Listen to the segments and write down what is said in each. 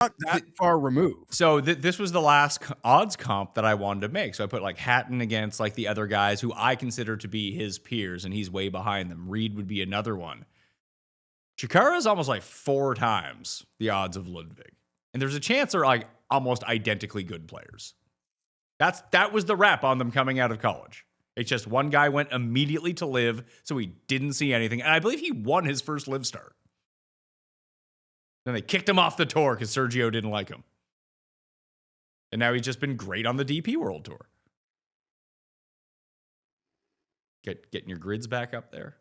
not that far removed. So this was the last odds comp that I wanted to make. So I put like Hatton against like the other guys who I consider to be his peers, and he's way behind them. Reed would be another one. Chikara is almost like 4 times the odds of Ludwig. And there's a chance they're like almost identically good players. That was the rep on them coming out of college. It's just one guy went immediately to live, so he didn't see anything. And I believe he won his first live start. Then they kicked him off the tour because Sergio didn't like him. And now he's just been great on the DP World Tour. Getting your grids back up there?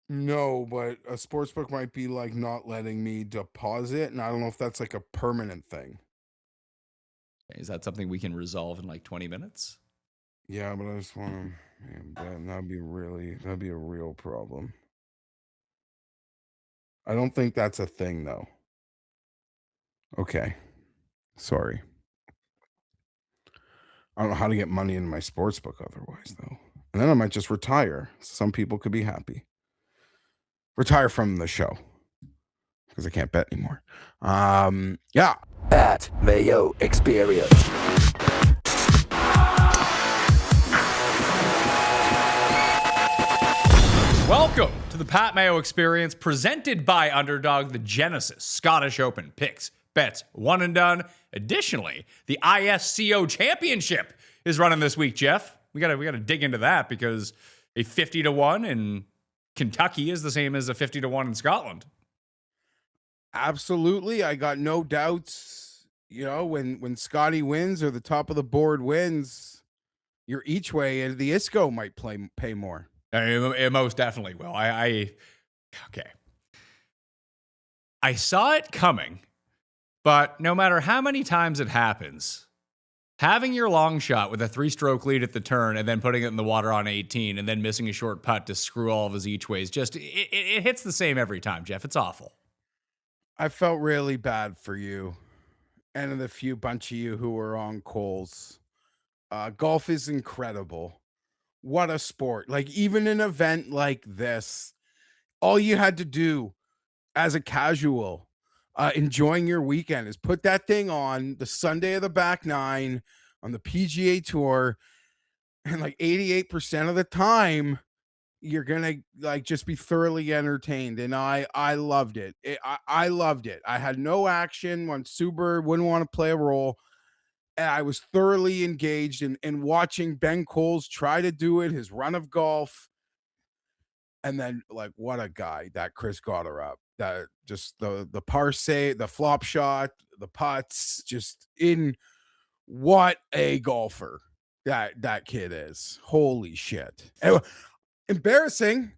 No, but a sportsbook might be like not letting me deposit, and I don't know if that's like a permanent thing. Is that something we can resolve in like 20 minutes? Yeah, but I just want to. That'd be a real problem. I don't think that's a thing though. Okay, sorry. I don't know how to get money into my sportsbook otherwise though, and then I might just retire. Some people could be happy. Retire from the show because I can't bet anymore. Yeah. At Mayo Experience. Welcome to the Pat Mayo Experience, presented by Underdog, the Genesis Scottish Open picks, bets, one and done. Additionally, the ISCO Championship is running this week, Jeff. We gotta dig into that because a 50-1 in Kentucky is the same as a 50-1 in Scotland. Absolutely. I got no doubts. You know, when Scotty wins or the top of the board wins, you're each way, and the ISCO might pay more. It most definitely will. Okay. I saw it coming, but no matter how many times it happens, having your long shot with a 3-stroke lead at the turn and then putting it in the water on 18 and then missing a short putt to screw all of his each ways, just it hits the same every time, Jeff. It's awful. I felt really bad for you and the few bunch of you who were on Coles. Golf is incredible. What a sport. Like, even an event like this, all you had to do as a casual enjoying your weekend is put that thing on the Sunday of the back nine on the PGA Tour, and like 88% of the time you're gonna like just be thoroughly entertained. And I loved it. I loved it. I had no action when Suber wouldn't want to play a role, and I was thoroughly engaged in watching Ben Coles try to do it, his run of golf. And then, like, what a guy, that Chris Gotterup. That just the par save, the flop shot, the putts, just in what a golfer that kid is. Holy shit. And embarrassing,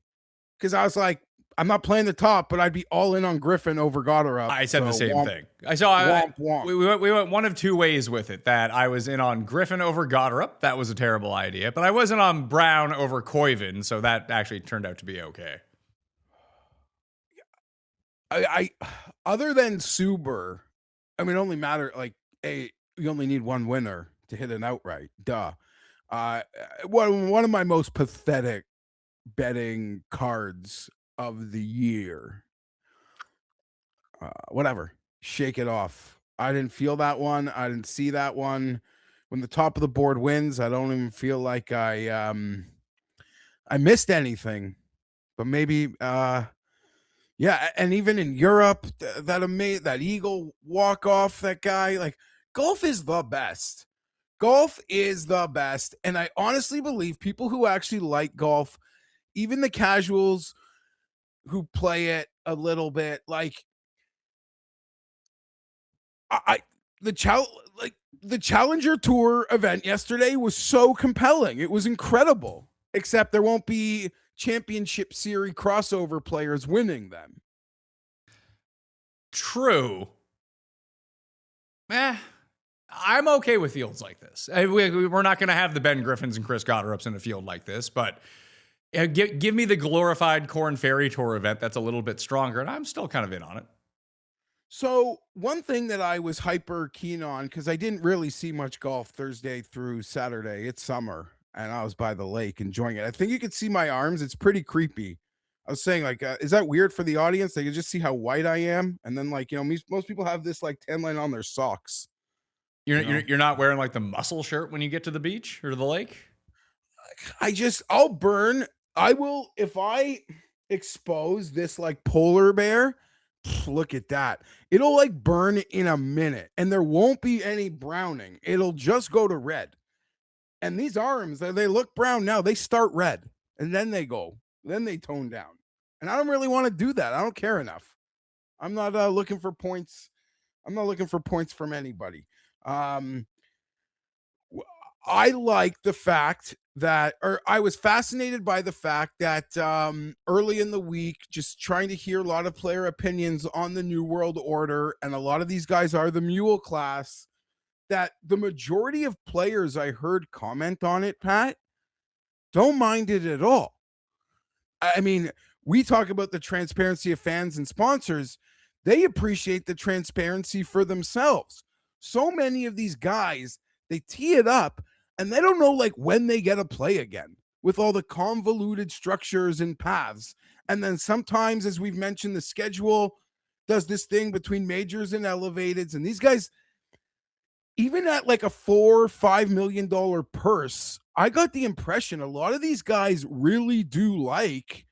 because I was like, I'm not playing the top, but I'd be all in on Griffin over Gotterup. I said the same thing. I saw we went one of two ways with it. That I was in on Griffin over Gotterup. That was a terrible idea. But I wasn't on Brown over Koiven, so that actually turned out to be okay. I other than Suber, I mean, it only matter like you only need one winner to hit an outright. Duh. One of my most pathetic betting cards of the year. Whatever. Shake it off. I didn't feel that one. I didn't see that one. When the top of the board wins, I don't even feel like I missed anything. But maybe yeah, and even in Europe, that eagle walk off, that guy, like, golf is the best. Golf is the best. And I honestly believe people who actually like golf, even the casuals who play it a little bit, like, the Challenger Tour event yesterday was so compelling. It was incredible, except there won't be Championship Series crossover players winning them. True. I'm okay with fields like this. We're not going to have the Ben Griffins and Chris Gotterups in a field like this, but give me the glorified Corn Ferry Tour event that's a little bit stronger, and I'm still kind of in on it. So one thing that I was hyper keen on, because I didn't really see much golf Thursday through Saturday. It's summer, and I was by the lake enjoying it. I think you can see my arms. It's pretty creepy I was saying, like, is that weird for the audience? They can just see how white I am, and then, like, most people have this like tan line on their socks. You're not wearing like the muscle shirt when you get to the beach or the lake? I'll burn. I will if I expose this like polar bear. Look at that. It'll like burn in a minute, and there won't be any browning. It'll just go to red. And these arms, they look brown now. They start red, and then they tone down. And I don't really want to do that. I don't care enough. I'm not looking for points. I'm not looking for points from anybody. I like the fact that, or I was fascinated by the fact that early in the week, just trying to hear a lot of player opinions on the New World Order, and a lot of these guys are the mule class, that the majority of players I heard comment on it, Pat, don't mind it at all. I mean, we talk about the transparency of fans and sponsors. They appreciate the transparency for themselves. So many of these guys, they tee it up and they don't know like when they get to play again with all the convoluted structures and paths. And then sometimes, as we've mentioned, the schedule does this thing between majors and elevateds. And these guys, even at like a $4-5 million purse, I got the impression a lot of these guys really do like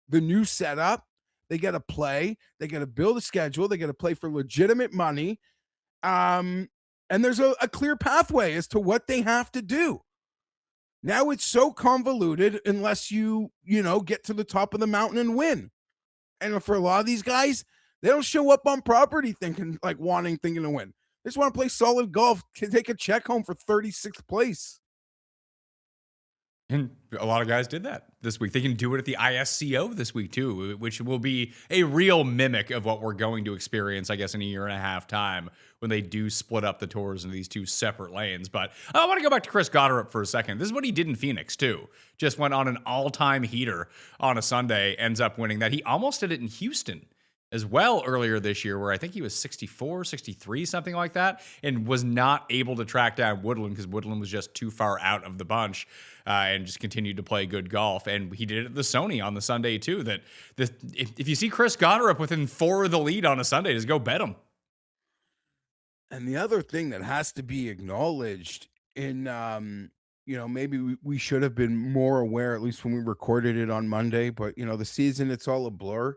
the new setup. They get to play, they get to build a schedule, they get to play for legitimate money. And there's a clear pathway as to what they have to do. Now it's so convoluted unless you get to the top of the mountain and win. And for a lot of these guys, they don't show up on property thinking to win. They just want to play solid golf, can take a check home for 36th place. And a lot of guys did that this week. They can do it at the ISCO this week too, which will be a real mimic of what we're going to experience, I guess, in a year and a half time when they do split up the tours into these two separate lanes. But I want to go back to Chris Gotterup for a second. This is what he did in Phoenix too. Just went on an all-time heater on a Sunday, ends up winning that. He almost did it in Houston as well earlier this year, where I think he was 64, 63, something like that, and was not able to track down Woodland because Woodland was just too far out of the bunch and just continued to play good golf. And he did it at the Sony on the Sunday too. That if you see Chris Gotterup within 4 of the lead on a Sunday, just go bet him. And the other thing that has to be acknowledged in, maybe we should have been more aware, at least when we recorded it on Monday, but, the season, it's all a blur.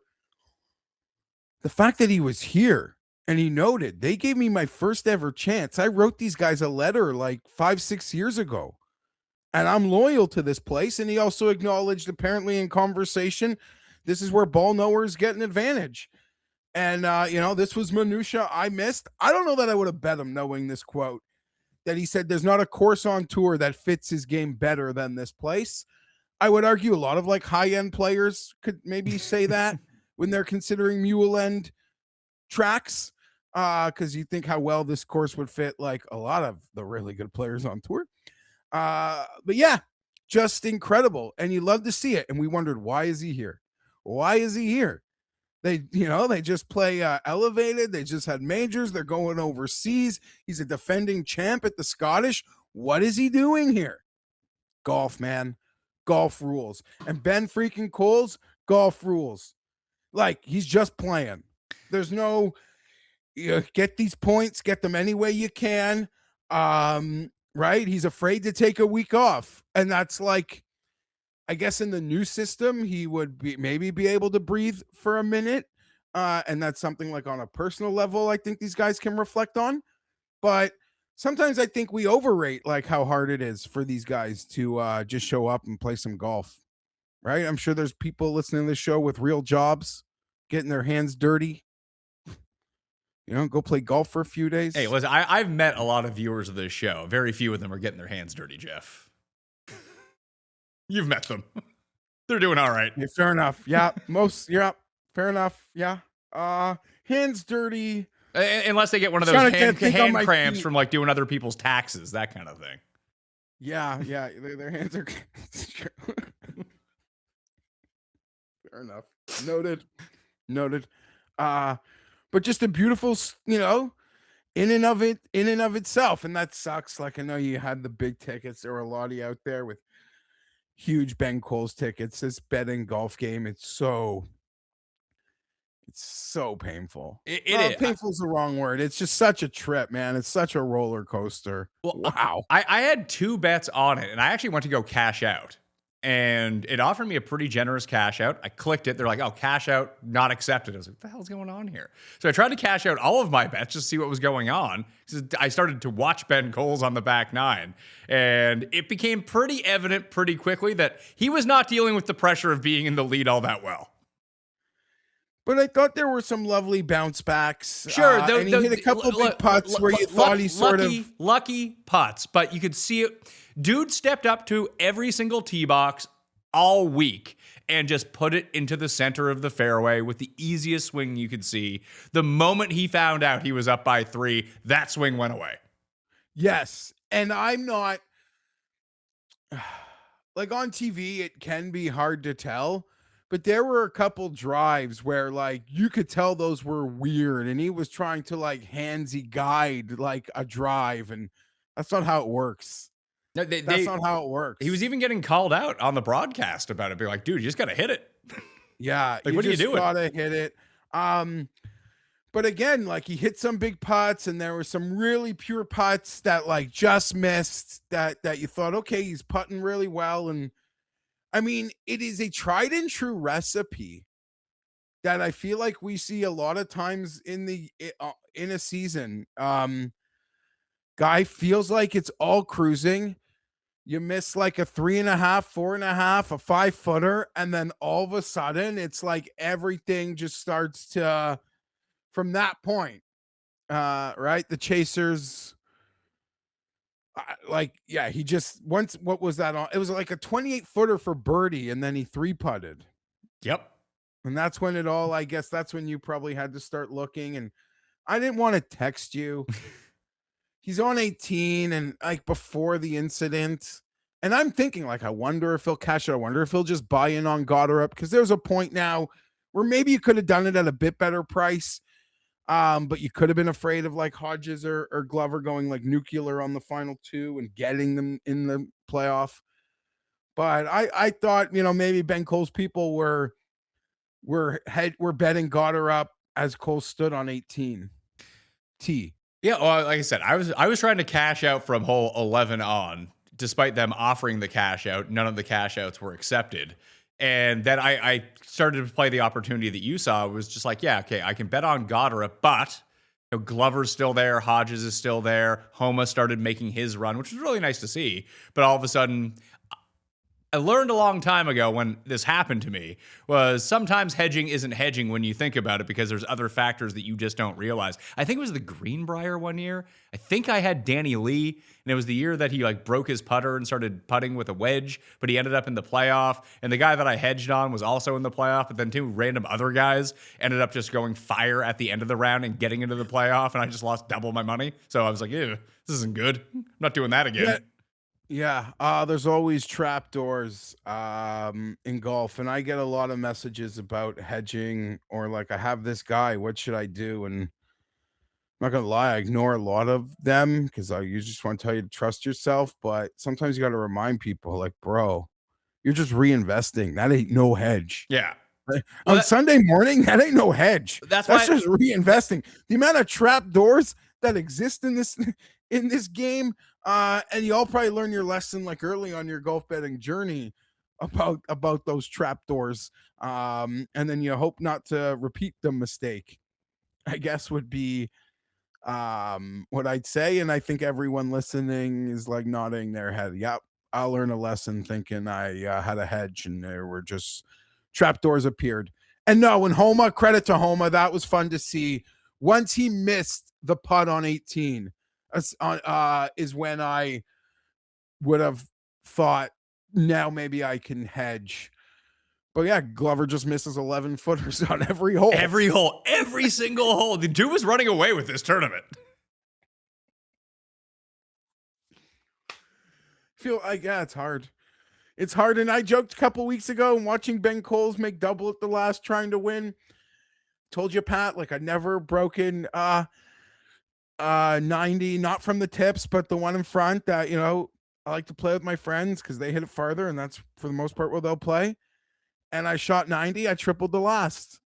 The fact that he was here and he noted, they gave me my first ever chance. I wrote these guys a letter like 5-6 years ago, and I'm loyal to this place. And he also acknowledged, apparently in conversation, this is where ball knowers get an advantage. And, this was minutia I missed. I don't know that I would have bet him knowing this quote, that he said there's not a course on tour that fits his game better than this place. I would argue a lot of like high-end players could maybe say that when they're considering mule end tracks, because you think how well this course would fit like a lot of the really good players on tour. But yeah, just incredible. And you love to see it. And we wondered, why is he here? Why is he here? They just play elevated. They just had majors. They're going overseas. He's a defending champ at the Scottish. What is he doing here? Golf, man. Golf rules. And Ben freaking Coles, golf rules. Like, he's just playing. There's no, get these points, get them any way you can. Right? He's afraid to take a week off. And that's like, I guess in the new system, he would maybe be able to breathe for a minute. And that's something like on a personal level, I think these guys can reflect on. But sometimes I think we overrate like how hard it is for these guys to just show up and play some golf. Right? I'm sure there's people listening to this show with real jobs, getting their hands dirty. Go play golf for a few days. Hey, listen, I've met a lot of viewers of this show. Very few of them are getting their hands dirty, Jeff. You've met them. They're doing all right. Yeah, fair enough. Yeah, fair enough. Yeah. Hands dirty. Unless they get one of those hand cramps from like doing other people's taxes, that kind of thing. Yeah, their hands are fair enough. Noted. But just a beautiful, in and of itself. And that sucks. Like, I know you had the big tickets. There were a lot of you out there with, huge Ben Coles tickets. This betting golf game, it's so painful. It is. Painful is the wrong word. It's just such a trip, man. It's such a roller coaster. Well, Wow. I had 2 bets on it, and I actually went to go cash out. And it offered me a pretty generous cash out. I clicked it. They're like, oh, cash out not accepted. I was like, what the hell's going on here? So I tried to cash out all of my bets just to see what was going on. I started to watch Ben Coles on the back nine. And it became pretty evident pretty quickly that he was not dealing with the pressure of being in the lead all that well. But I thought there were some lovely bounce backs. Sure, and he hit a couple big putts where you thought he sort of lucky putts, but you could see it. Dude stepped up to every single tee box all week and just put it into the center of the fairway with the easiest swing you could see. The moment he found out he was up by 3, that swing went away. Yes, and I'm not like on TV. It can be hard to tell. But there were a couple drives where like you could tell those were weird and he was trying to like handsy guide like a drive, and that's not how it works. No, That's not how it works. He was even getting called out on the broadcast about it, being like, dude, you just got to hit it. Yeah. Like, what are you doing? Gotta hit it. But again, like he hit some big putts and there were some really pure putts that like just missed that you thought, okay, he's putting really well. And I mean, it is a tried and true recipe that I feel like we see a lot of times in a season. Guy feels like it's all cruising. You miss like a 3.5, 4.5, a 5-footer, and then all of a sudden it's like everything just starts to from that point. Right? The chasers. He just once, what was that on? It was like a 28-footer for birdie, and then he 3-putted. Yep. And that's when I guess that's when you probably had to start looking. And I didn't want to text you. He's on 18 and like before the incident. And I'm thinking like, I wonder if he'll cash it. I wonder if he'll just buy in on Gotterup, because there's a point now where maybe you could have done it at a bit better price. But you could have been afraid of like Hodges or Glover going like nuclear on the final 2 and getting them in the playoff. But I thought, maybe Ben Coles people were betting Gotterup as Cole stood on 18 T. Yeah, well, like I said, I was trying to cash out from hole 11 on, despite them offering the cash out. None of the cash outs were accepted. And then I started to play the opportunity that you saw. It was just like, yeah, okay, I can bet on Gotterup, but Glover's still there, Hodges is still there, Homa started making his run, which was really nice to see. But all of a sudden, I learned a long time ago when this happened to me was sometimes hedging isn't hedging when you think about it, because there's other factors that you just don't realize. I think it was the Greenbrier one year. I think I had Danny Lee, and it was the year that he like broke his putter and started putting with a wedge, but he ended up in the playoff. And the guy that I hedged on was also in the playoff, but then 2 random other guys ended up just going fire at the end of the round and getting into the playoff, and I just lost double my money. So I was like, ew, this isn't good. I'm not doing that again. Yeah, there's always trapdoors in golf, and I get a lot of messages about hedging or like, I have this guy, what should I do? And I'm not gonna lie, I ignore a lot of them because I usually just want to tell you to trust yourself. But sometimes you got to remind people, like, bro, you're just reinvesting. That ain't no hedge. Yeah. On Sunday morning, that ain't no hedge. That's just reinvesting. The amount of trapdoors that exist in this game. And you all probably learn your lesson like early on your golf betting journey about those trapdoors. And then you hope not to repeat the mistake, I guess would be what I'd say. And I think everyone listening is like nodding their head. Yep, I'll learn a lesson thinking I had a hedge and there were just trapdoors appeared. And no, when Homa, credit to Homa, that was fun to see. Once he missed the putt on 18, is when I would have thought, now maybe I can hedge. But yeah, Glover just misses 11-footers on every hole. Every single hole. The dude was running away with this tournament. Feel like, yeah, it's hard. It's hard. And I joked a couple weeks ago watching Ben Coles make double at the last trying to win. Told you, Pat, like I'd never broken 90, not from the tips, but the one in front that, I like to play with my friends because they hit it farther, and that's for the most part what they'll play. And I shot 90. I tripled the last.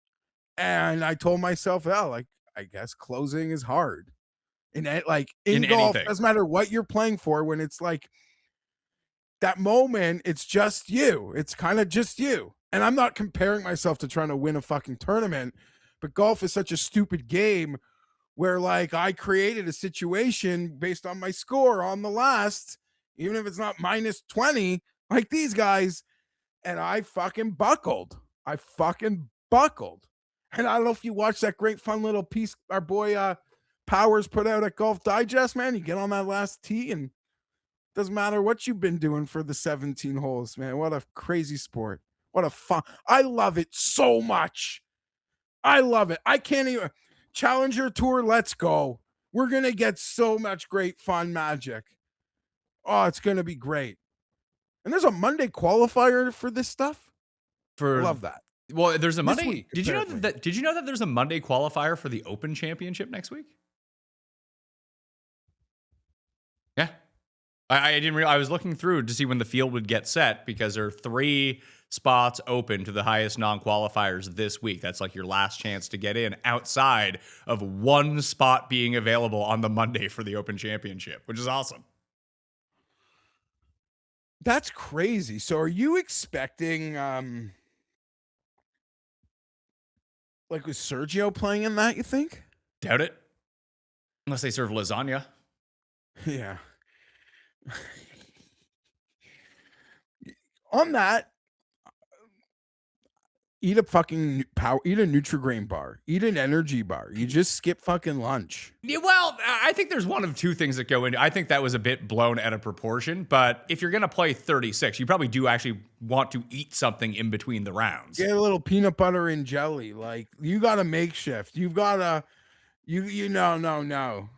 And I told myself, oh, like, I guess closing is hard. In golf, anything. doesn't matter what you're playing for, when it's like that moment, it's just you. It's kind of just you. And I'm not comparing myself to trying to win a fucking tournament, but golf is such a stupid game where, like, I created a situation based on my score on the last, even if it's not minus 20, like these guys, and I fucking buckled. I fucking buckled. And I don't know if you watched that great fun little piece our boy Powers put out at Golf Digest, man. You get on that last tee and doesn't matter what you've been doing for the 17 holes, man. What a crazy sport. What a fun. I love it so much. I love it. I can't even. Challenger Tour, let's go. We're going to get so much great fun magic. Oh, it's going to be great. And there's a Monday qualifier for this stuff. I love that. Well, there's a Monday. Week, did you know that there's a Monday qualifier for the Open Championship next week? Yeah. I didn't realize. I was looking through to see when the field would get set because there are 3 spots open to the highest non-qualifiers this week. That's like your last chance to get in outside of 1 spot being available on the Monday for the Open Championship, which is awesome. That's crazy. So are you expecting like, was Sergio playing in that, you think? Doubt it. Unless they serve lasagna. Yeah. On that, eat a Nutri-Grain bar, eat an energy bar. You just skip fucking lunch. Yeah, well, I think there's one of 2 things that go into. I think that was a bit blown out of proportion, but if you're going to play 36, you probably do actually want to eat something in between the rounds. Get a little peanut butter and jelly. Like, you got to makeshift. You've got to, no.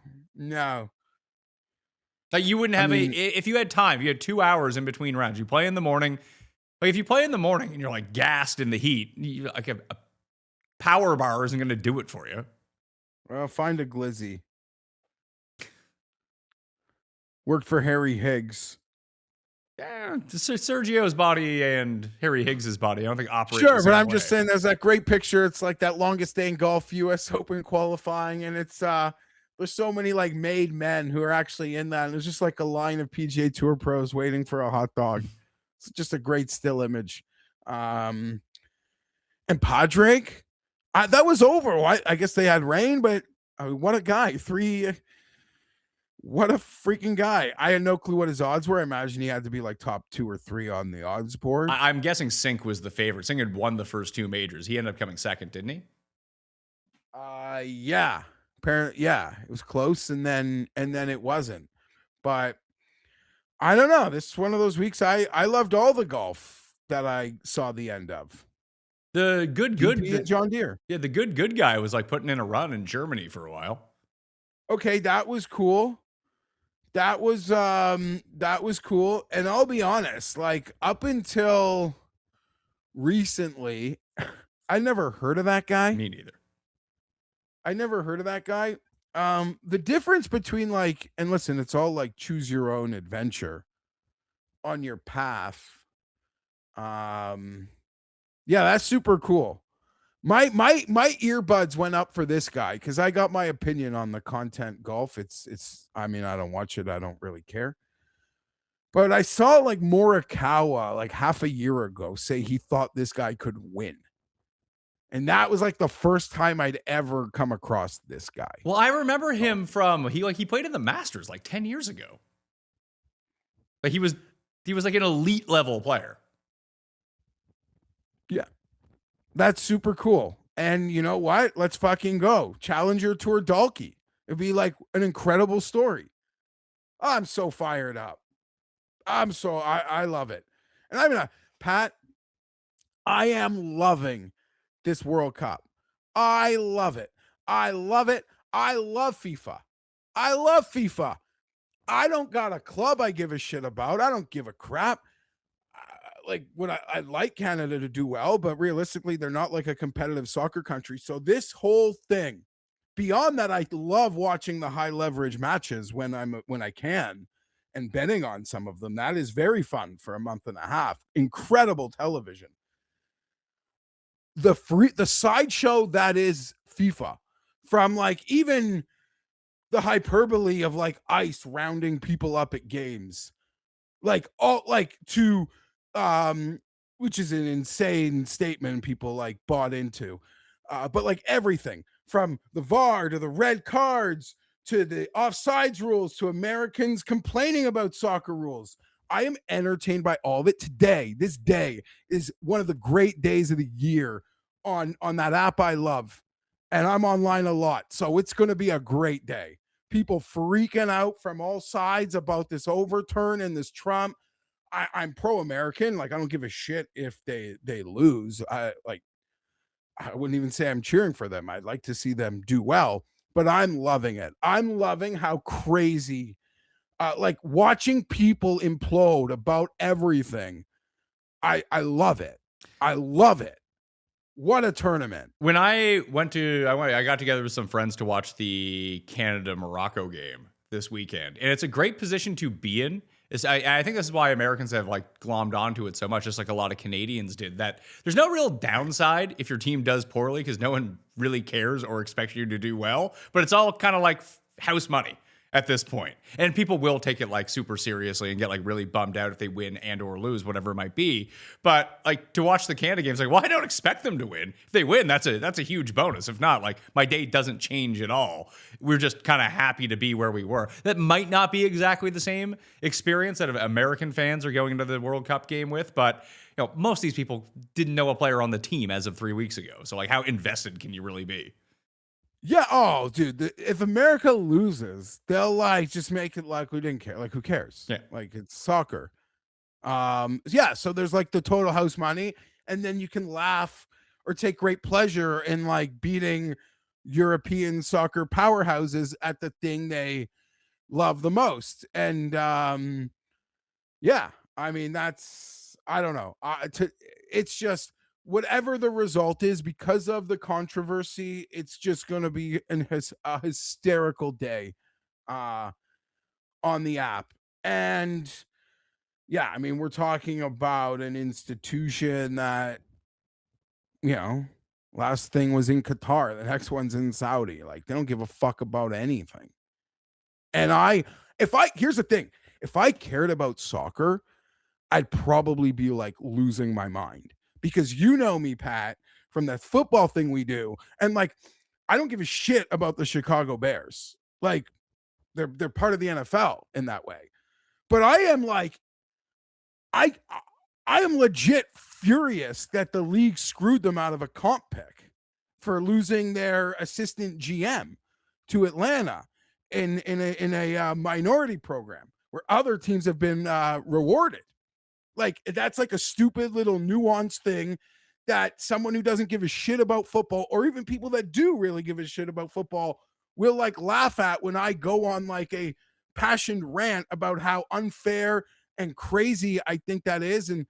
Like, you wouldn't have if you had time, you had 2 hours in between rounds. You play in the morning. Like, if you play in the morning and you're like gassed in the heat, like a power bar isn't going to do it for you. Well, find a glizzy. Worked for Harry Higgs. Yeah, Sergio's body and Harry Higgs's body, I don't think operate. Sure, but I'm just saying, there's that great picture. It's like that longest day in golf, U.S. Open qualifying, and it's there's so many like made men who are actually in that, and there's just like a line of PGA Tour pros waiting for a hot dog. It's just a great still image. And Padraig, that was over. I guess they had rain, but what a guy. What a freaking guy. I had no clue what his odds were. I imagine he had to be like top 2 or 3 on the odds board. I'm guessing Sink was the favorite. Sink had won the first 2 majors. He ended up coming second, didn't he? Yeah. Apparently, yeah. It was close, and then it wasn't. But I don't know. This is one of those weeks. I loved all the golf that I saw the end of. The good John Deere. Yeah, the good guy was like putting in a run in Germany for a while. Okay, that was cool. That was cool. And I'll be honest, like, up until recently, I never heard of that guy. Me neither. I never heard of that guy. The difference between, like, and listen, it's all like choose your own adventure on your path. Yeah, that's super cool. My earbuds went up for this guy because I got my opinion on the content golf. It's I mean, I don't watch it. I don't really care. But I saw like Morikawa like half a year ago say he thought this guy could win. And that was like the first time I'd ever come across this guy. Well, I remember him from he played in the Masters like 10 years ago. Like he was like an elite level player. Yeah. That's super cool. And you know what? Let's fucking go. Challenger Tour Dalkey. It'd be like an incredible story. I'm so fired up. I love it. And I mean, Pat, I am loving this World Cup. I love it. I love it. I love FIFA. I love FIFA. I don't got a club I give a shit about. I don't give a crap. Like, I'd like Canada to do well, but realistically, they're not like a competitive soccer country. So this whole thing, beyond that, I love watching the high leverage matches when I can, and betting on some of them. That is very fun for a month and a half. Incredible television. The sideshow that is FIFA, from like even the hyperbole of like ice rounding people up at games, like all like to which is an insane statement people like bought into, but like everything from the VAR to the red cards to the offsides rules to Americans complaining about soccer rules. I am entertained by all of it. This day is one of the great days of the year on that app I love, and I'm online a lot, so it's going to be a great day. People freaking out from all sides about this overturn and this Trump. I'm pro-American. Like, I don't give a shit if they lose. I wouldn't even say I'm cheering for them. I'd like to see them do well, but I'm loving it. I'm loving how crazy, like watching people implode about everything. I love it. I love it. What a tournament. When I got together with some friends to watch the Canada-Morocco game this weekend, and it's a great position to be in. I think this is why Americans have like glommed onto it so much, just like a lot of Canadians did, that there's no real downside if your team does poorly because no one really cares or expects you to do well, but it's all kind of like house money at this point. And people will take it like super seriously and get like really bummed out if they win and or lose, whatever it might be. But like to watch the Canada games, like, well, I don't expect them to win. If they win, that's a huge bonus. If not, like my day doesn't change at all. We're just kind of happy to be where we were. That might not be exactly the same experience that American fans are going into the World Cup game with, but you know, most of these people didn't know a player on the team as of 3 weeks ago. So like how invested can you really be? Yeah. Oh, dude. If America loses, they'll like just make it like we didn't care. Like, who cares? Yeah. Like, it's soccer. Yeah. So there's like the total house money, and then you can laugh or take great pleasure in like beating European soccer powerhouses at the thing they love the most. And yeah, I mean, that's, I don't know. It's just, whatever the result is, because of the controversy, it's just going to be a hysterical day on the app. And yeah, I mean, we're talking about an institution that, you know, last thing was in Qatar, the next one's in Saudi. Like, they don't give a fuck about anything. And here's the thing, if I cared about soccer, I'd probably be like losing my mind. Because you know me, Pat, from that football thing we do. And like, I don't give a shit about the Chicago Bears. Like, they're part of the NFL in that way. But I am like, I am legit furious that the league screwed them out of a comp pick for losing their assistant GM to Atlanta in a minority program where other teams have been rewarded. Like, that's like a stupid little nuanced thing that someone who doesn't give a shit about football, or even people that do really give a shit about football, will like laugh at when I go on like a passionate rant about how unfair and crazy I think that is. And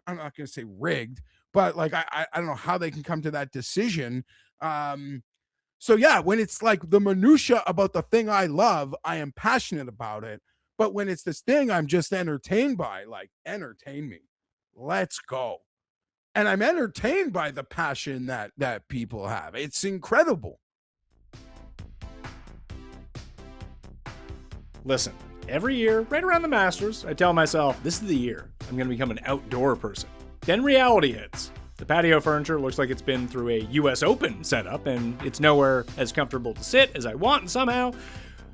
I'm not going to say rigged, but like, I don't know how they can come to that decision. So yeah, when it's like the minutia about the thing I love, I am passionate about it. But when it's this thing I'm just entertained by, like, entertain me. Let's go. And I'm entertained by the passion that people have. It's incredible. Listen, every year, right around the Masters, I tell myself, this is the year I'm going to become an outdoor person. Then reality hits. The patio furniture looks like it's been through a US Open setup, and it's nowhere as comfortable to sit as I want, and somehow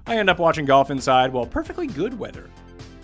I end up watching golf inside while perfectly good weather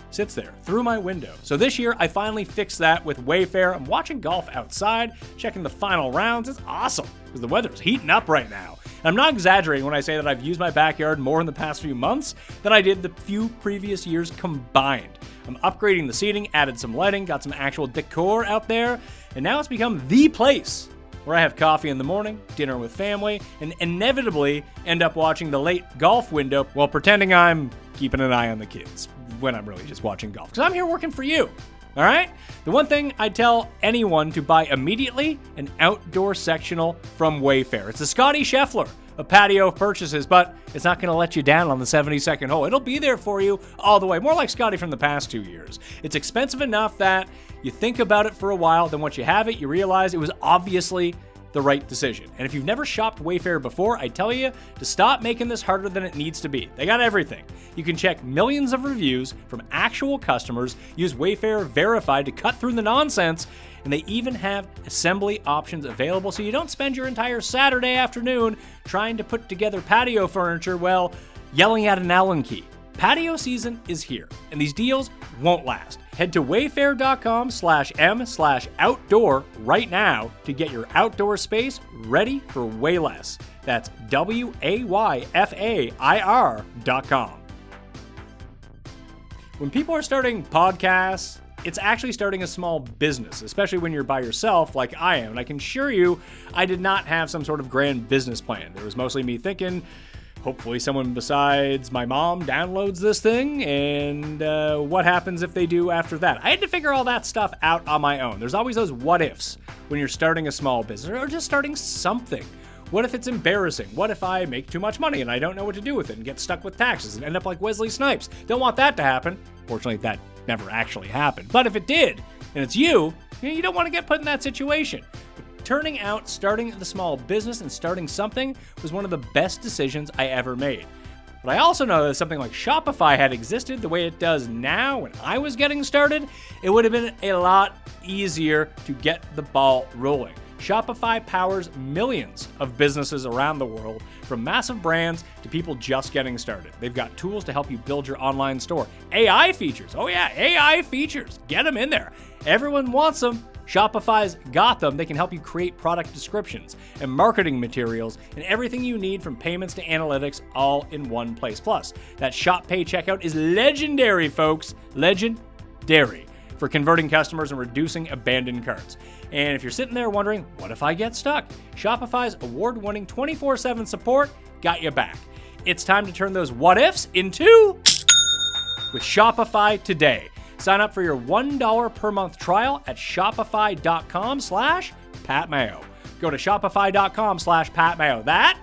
sits there through my window. So this year, I finally fixed that with Wayfair. I'm watching golf outside, checking the final rounds. It's awesome because the weather's heating up right now. And I'm not exaggerating when I say that I've used my backyard more in the past few months than I did the few previous years combined. I'm upgrading the seating, added some lighting, got some actual decor out there, and now it's become the place where I have coffee in the morning, dinner with family, and inevitably end up watching the late golf window while pretending I'm keeping an eye on the kids when I'm really just watching golf. Because I'm here working for you. All right? The one thing I tell anyone to buy immediately, an outdoor sectional from Wayfair. It's a Scotty Scheffler of patio purchases, but it's not going to let you down on the 72nd hole. It'll be there for you all the way, more like Scotty from the past 2 years. It's expensive enough that you think about it for a while, then once you have it, you realize it was obviously the right decision. And if you've never shopped Wayfair before, I tell you to stop making this harder than it needs to be. They got everything. You can check millions of reviews from actual customers, use Wayfair Verified to cut through the nonsense, and they even have assembly options available so you don't spend your entire Saturday afternoon trying to put together patio furniture while yelling at an Allen key. Patio season is here, and these deals won't last. Head to wayfair.com/m/outdoor right now to get your outdoor space ready for way less. That's WAYFAIR.com. When people are starting podcasts, it's actually starting a small business, especially when you're by yourself like I am. And I can assure you, I did not have some sort of grand business plan. There was mostly me thinking, hopefully someone besides my mom downloads this thing, and what happens if they do after that? I had to figure all that stuff out on my own. There's always those what ifs when you're starting a small business or just starting something. What if it's embarrassing? What if I make too much money and I don't know what to do with it and get stuck with taxes and end up like Wesley Snipes? Don't want that to happen. Fortunately, that never actually happened. But if it did, and it's you don't want to get put in that situation. Turning out, starting the small business and starting something was one of the best decisions I ever made. But I also know that something like Shopify had existed the way it does now when I was getting started, it would have been a lot easier to get the ball rolling. Shopify powers millions of businesses around the world, from massive brands to people just getting started. They've got tools to help you build your online store. AI features. Oh yeah, AI features. Get them in there. Everyone wants them. Shopify's got them. They can help you create product descriptions and marketing materials and everything you need from payments to analytics all in one place. Plus, that Shop Pay checkout is legendary, folks. Legendary for converting customers and reducing abandoned carts. And if you're sitting there wondering, what if I get stuck? Shopify's award-winning 24/7 support got you back. It's time to turn those what ifs into with Shopify today. Sign up for your $1 per month trial at shopify.com/PatMayo. Go to shopify.com/PatMayo. That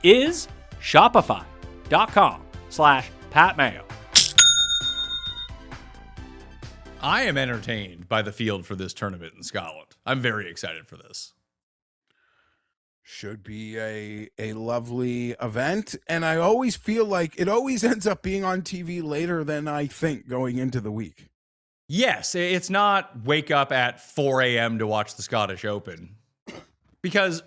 is shopify.com/PatMayo. I am entertained by the field for this tournament in Scotland. I'm very excited for this. Should be a lovely event, and I always feel like it always ends up being on TV later than I think going into the week. Yes, it's not wake up at 4 a.m. to watch the Scottish Open, because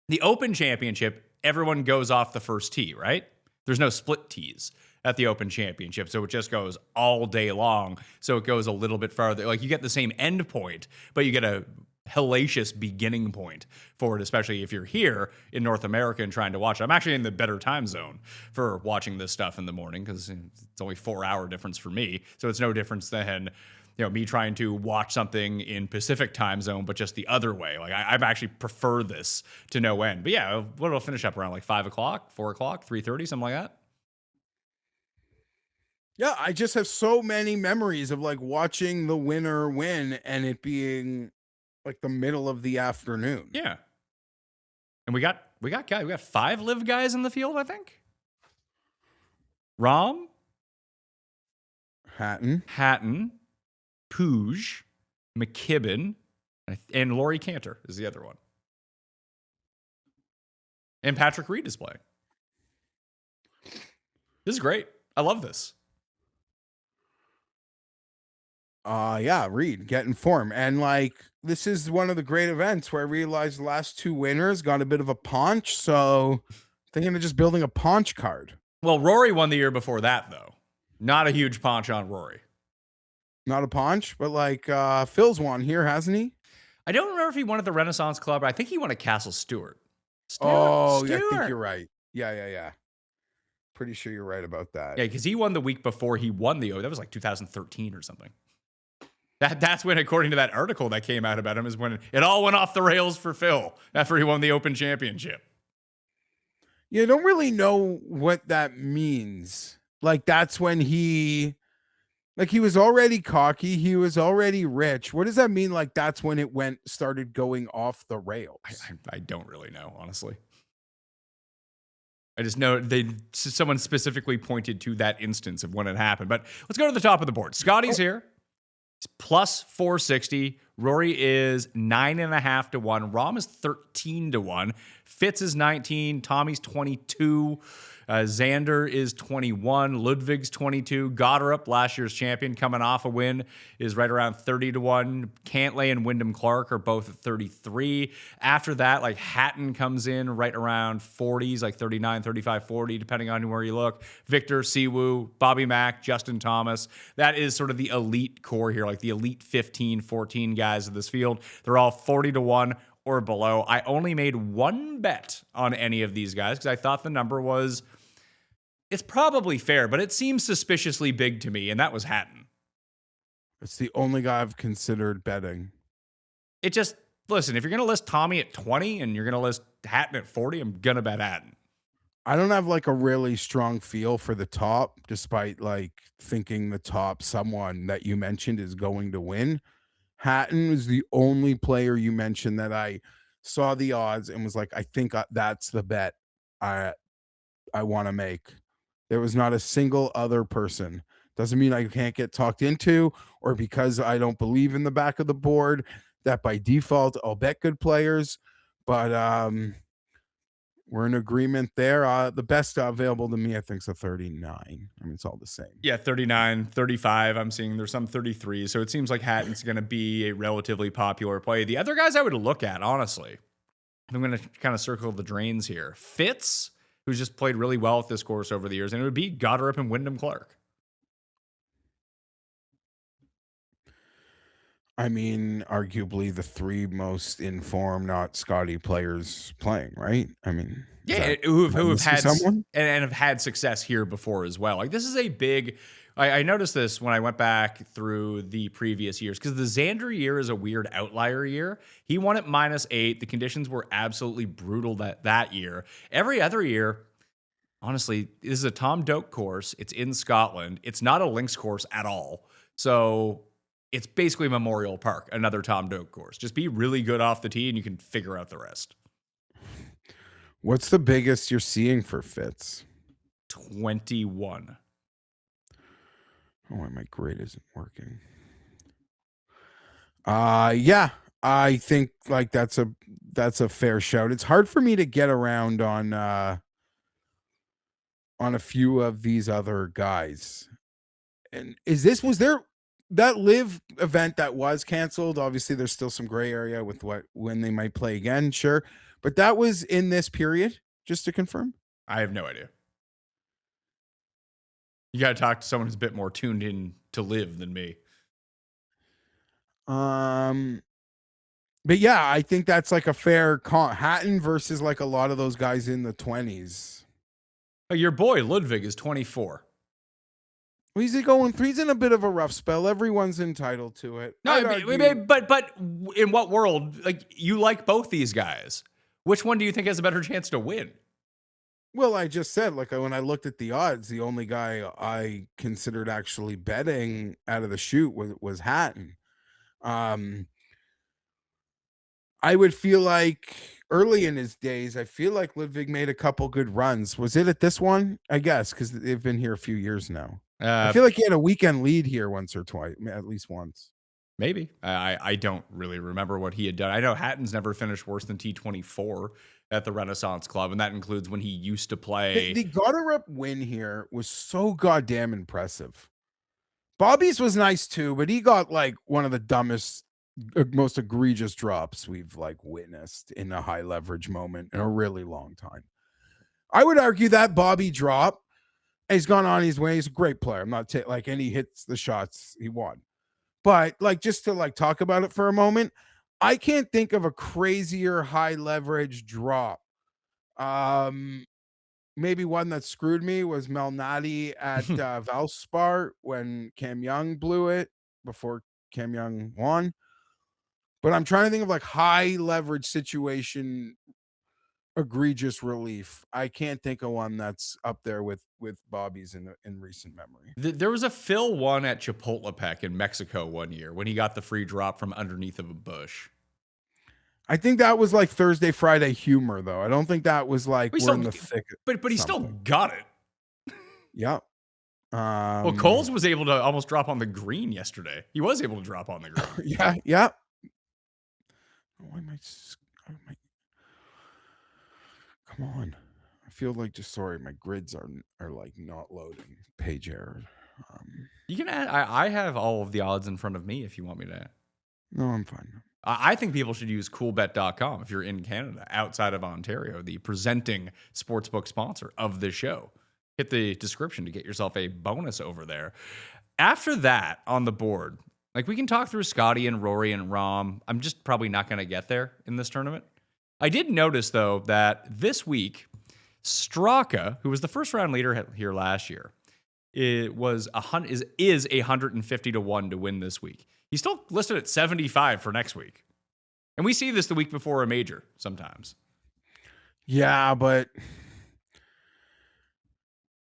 the Open Championship, everyone goes off the first tee, right? There's no split tees at the Open Championship, so it just goes all day long, so it goes a little bit farther. Like, you get the same end point, but you get a hellacious beginning point for it, especially if you're here in North America and trying to watch it. I'm actually in the better time zone for watching this stuff in the morning because it's only 4-hour difference for me. So it's no difference than, me trying to watch something in Pacific time zone, but just the other way. Like, I actually prefer this to no end. But yeah, it'll finish up around like 5 o'clock, 4 o'clock, 3:30, something like that. Yeah, I just have so many memories of like watching the winner win and it being like the middle of the afternoon. Yeah. And we got 5 live guys in the field, I think. Rahm, Hatton, Puig, McKibben, and Laurie Cantor is the other one. And Patrick Reed is playing. This is great. I love this. Yeah, Reed, get in form. And like, this is one of the great events where I realized the last 2 winners got a bit of a paunch. So thinking of just building a paunch card. Well, Rory won the year before that, though. Not a huge paunch on Rory. Not a paunch, but like Phil's won here, hasn't he? I don't remember if he won at the Renaissance Club, but I think he won at Castle Stewart. Yeah, I think you're right. Yeah. Pretty sure you're right about that. Yeah, because he won the week before he won the O. That was like 2013 or something. That's when, according to that article that came out about him, is when it all went off the rails for Phil after he won the Open Championship. You don't really know what that means. Like, that's when he Like, he was already cocky. He was already rich. What does that mean? Like, that's when it started going off the rails. I don't really know, honestly. I just know someone specifically pointed to that instance of when it happened. But let's go to the top of the board. Scotty's here. He's plus 460. Rory is 9.5 to 1. Rahm is 13 to 1. Fitz is 19. Tommy's 22. Xander is 21. Ludwig's 22. Gotterup, last year's champion, coming off a win, is right around 30 to 1. Cantlay and Wyndham Clark are both at 33. After that, like Hatton comes in right around 40s, like 39, 35, 40, depending on where you look. Viktor, Siwoo, Bobby Mack, Justin Thomas. That is sort of the elite core here, like the elite 15, 14 guys of this field. They're all 40 to 1 or below. I only made one bet on any of these guys because I thought the number was... It's probably fair, but it seems suspiciously big to me, and that was Hatton. It's the only guy I've considered betting. It just, listen, if you're going to list Tommy at 20 and you're going to list Hatton at 40, I'm going to bet Hatton. I don't have like a really strong feel for the top, despite like thinking the top someone that you mentioned is going to win. Hatton was the only player you mentioned that I saw the odds and was like, I think that's the bet I want to make. There was not a single other person. Doesn't mean I can't get talked into, or because I don't believe in the back of the board that by default I'll bet good players. But we're in agreement there. The best available to me, I think, is a 39. I mean, it's all the same. Yeah, 39, 35. I'm seeing there's some 33. So it seems like Hatton's going to be a relatively popular play. The other guys I would look at, honestly, I'm going to kind of circle the drains here. Fitz, who's just played really well at this course over the years, and it would be Gotterup and Wyndham Clark. I mean, arguably the three most informed, not Scotty players playing, right? I mean, yeah, who have had someone and have had success here before as well. Like, this is a big. I noticed this when I went back through the previous years, because the Xander year is a weird outlier year. He won at -8. The conditions were absolutely brutal that year. Every other year, honestly, this is a Tom Doak course. It's in Scotland. It's not a links course at all. So it's basically Memorial Park, another Tom Doak course. Just be really good off the tee and you can figure out the rest. What's the biggest you're seeing for Fitz? 21. Oh, my grid isn't working. Yeah, I think like that's a fair shout. It's hard for me to get around on a few of these other guys. And was there that live event that was canceled? Obviously, there's still some gray area with when they might play again, sure. But that was in this period, just to confirm. I have no idea. You got to talk to someone who's a bit more tuned in to live than me. But yeah, I think that's like a fair Hatton versus like a lot of those guys in the 20s. Your boy Ludwig is 24. Well, he's in a bit of a rough spell. Everyone's entitled to it. No, but in what world? Like, you like both these guys. Which one do you think has a better chance to win? Well, I just said, like, when I looked at the odds, the only guy I considered actually betting out of the chute was Hatton. I would feel like early in his days, I feel like Ludwig made a couple good runs. Was it at this one? I guess, because they've been here a few years now. I feel like he had a weekend lead here once or twice, at least once. Maybe. I don't really remember what he had done. I know Hatton's never finished worse than T24 at the Renaissance Club, and that includes when he used to play. The Gotterup win here was so goddamn impressive. Bobby's was nice too, but he got like one of the dumbest, most egregious drops we've like witnessed in a high leverage moment in a really long time. I would argue that Bobby drop, he's gone on his way. He's a great player. I'm not and he hits the shots he won. But like, just to like talk about it for a moment, I can't think of a crazier high leverage drop. Maybe one that screwed me was Malnati at Valspar when Cam Young blew it before Cam Young won. But I'm trying to think of like high leverage situation egregious relief. I can't think of one that's up there with Bobby's in recent memory. There was a Phil one at Chapultepec in Mexico one year when he got the free drop from underneath of a bush. I think that was like Thursday, Friday humor, though. I don't think that was like we're in the thick. But he still got it. Yeah. Well, Coles was able to almost drop on the green yesterday. He was able to drop on the green. Yeah. Come on. I feel like sorry, my grids are like not loading. Page error. You can add. I have all of the odds in front of me if you want me to. No, I'm fine. I think people should use coolbet.com if you're in Canada, outside of Ontario, the presenting sportsbook sponsor of this show. Hit the description to get yourself a bonus over there. After that, on the board, like we can talk through Scotty and Rory and Rahm. I'm just probably not going to get there in this tournament. I did notice, though, that this week, Straka, who was the first round leader here last year, is 150 to 1 to win this week. He's still listed at 75 for next week. And we see this the week before a major sometimes. Yeah, but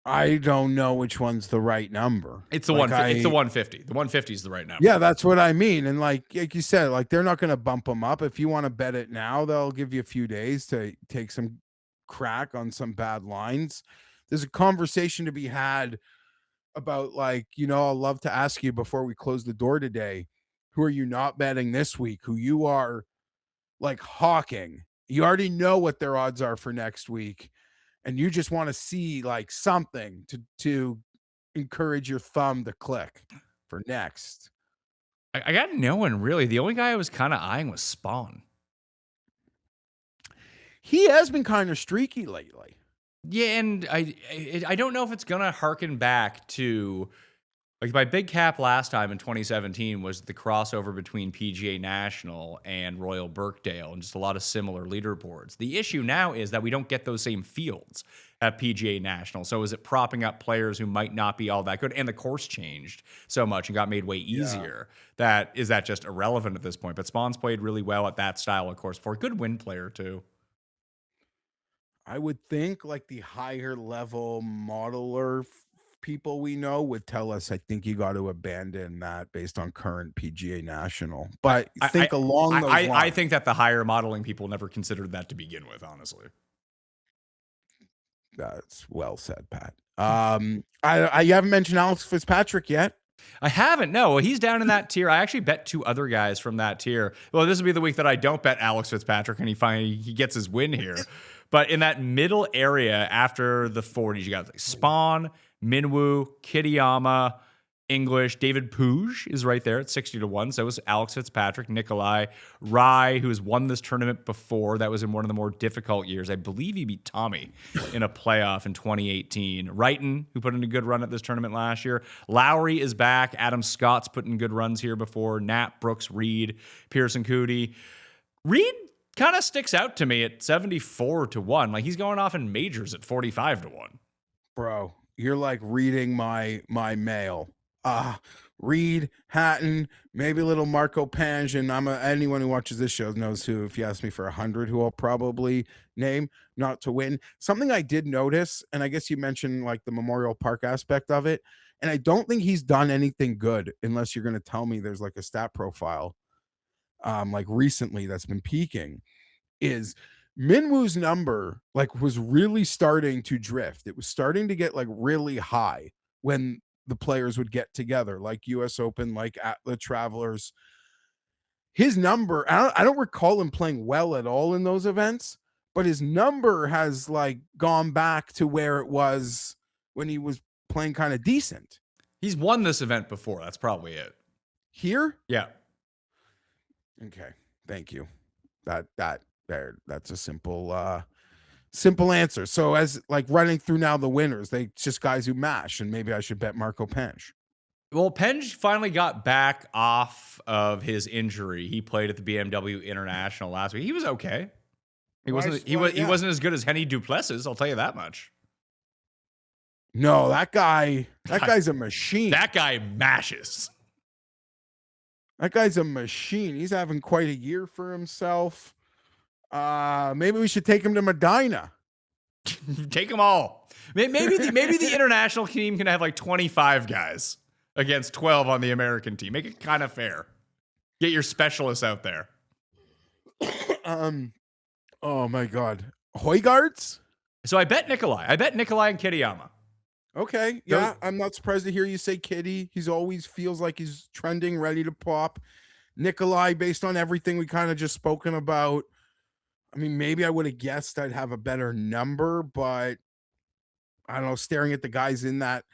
I don't know which one's the right number. It's the 150. It's the 150. The 150 is the right number. Yeah, that's what I mean. And like you said, like they're not going to bump them up. If you want to bet it now, they'll give you a few days to take some crack on some bad lines. There's a conversation to be had about like, I'll love to ask you before we close the door today, who are you not betting this week? Who you are like hawking? You already know what their odds are for next week. And you just want to see like something to encourage your thumb to click for next. I got no one really. The only guy I was kind of eyeing was Spawn. He has been kind of streaky lately. Yeah, and I don't know if it's gonna harken back to like my big cap last time in 2017 was the crossover between PGA National and Royal Birkdale and just a lot of similar leaderboards. The issue now is that we don't get those same fields at PGA National. So is it propping up players who might not be all that good? And the course changed so much and got made way easier. Yeah. That just irrelevant at this point. But Spawn's played really well at that style of course for a good win player too. I would think like the higher level modeler people we know would tell us, I think you got to abandon that based on current PGA National. But I think those lines. I think that the higher modeling people never considered that to begin with, honestly. That's well said, Pat. You haven't mentioned Alex Fitzpatrick yet. I haven't. No, he's down in that tier. I actually bet two other guys from that tier. Well, this will be the week that I don't bet Alex Fitzpatrick and he gets his win here. But in that middle area after the 40s, you got like Spawn, Minwoo, Kitayama, English. David Puig is right there at 60 to 1. So was Alex Fitzpatrick, Nikolai, Rai, who has won this tournament before. That was in one of the more difficult years. I believe he beat Tommy in a playoff in 2018. Wrighton, who put in a good run at this tournament last year. Lowry is back. Adam Scott's put in good runs here before. Nat, Brooks, Reed, Pearson Coody. Reed kind of sticks out to me at 74 to 1. Like he's going off in majors at 45 to 1. Bro, you're like reading my mail. Reed, Hatton, maybe a little Marco Pange, and anyone who watches this show knows who, if you ask me for 100, who I'll probably name not to win. Something I did notice, and I guess you mentioned like the Memorial Park aspect of it, and I don't think he's done anything good unless you're going to tell me there's like a stat profile like recently that's been peaking, is Minwoo's number like was really starting to drift. It was starting to get like really high when the players would get together, like US Open, like at the Travelers. His number, I don't recall him playing well at all in those events, but his number has like gone back to where it was when he was playing kind of decent. He's won this event before. That's probably it. Here? Yeah. Okay. Thank you. That's a simple answer. So as like running through now the winners, they just guys who mash, and maybe I should bet Marco Pange. Well, Penge finally got back off of his injury. He played at the BMW International last week. He was okay. He wasn't as good as Henny Duplessis, I'll tell you that much. No, that guy's a machine. That guy mashes. That guy's a machine. He's having quite a year for himself. Maybe we should take him to Medina. Take them all. Maybe the international team can have like 25 guys against 12 on the American team. Make it kind of fair. Get your specialists out there. Oh my God. Højgaards? So I bet Nikolai and Kitayama. Okay. Yeah. I'm not surprised to hear you say Kitty. He's always feels like he's trending, ready to pop. Nikolai, based on everything we kind of just spoken about. I mean, maybe I would have guessed I'd have a better number, but I don't know, staring at the guys in that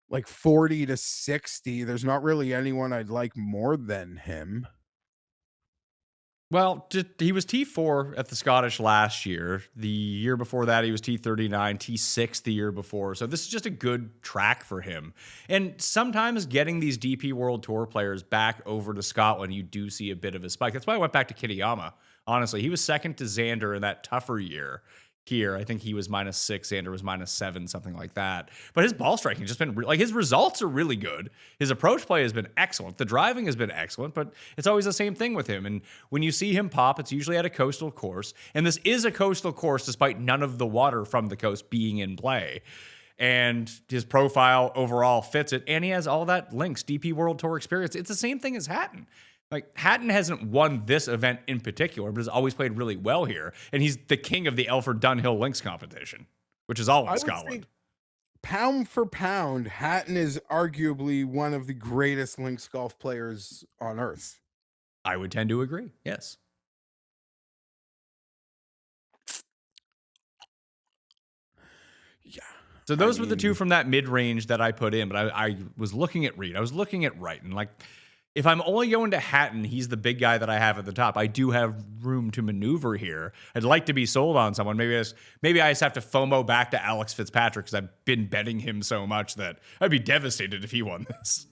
like 40 to 60, there's not really anyone I'd like more than him. Well, he was T4 at the Scottish last year. The year before that, he was T39, T6 the year before. So this is just a good track for him. And sometimes getting these DP World Tour players back over to Scotland, you do see a bit of a spike. That's why I went back to Kitayama. Honestly, he was second to Xander in that tougher year. Here, I think he was -6, Xander was -7, something like that. But his ball striking has just been like his results are really good. His approach play has been excellent. The driving has been excellent, but it's always the same thing with him. And when you see him pop, it's usually at a coastal course. And this is a coastal course, despite none of the water from the coast being in play. And his profile overall fits it. And he has all that links, DP World Tour experience. It's the same thing as Hatton. Like, Hatton hasn't won this event in particular, but has always played really well here. And he's the king of the Elford Dunhill Links competition, which is all in Scotland. Pound for pound, Hatton is arguably one of the greatest links golf players on earth. I would tend to agree, yes. Yeah. So those were the two from that mid-range that I put in, but I was looking at Reed. I was looking at Wright, and like, if I'm only going to Hatton, he's the big guy that I have at the top. I do have room to maneuver here. I'd like to be sold on someone. Maybe I just have to FOMO back to Alex Fitzpatrick because I've been betting him so much that I'd be devastated if he won this.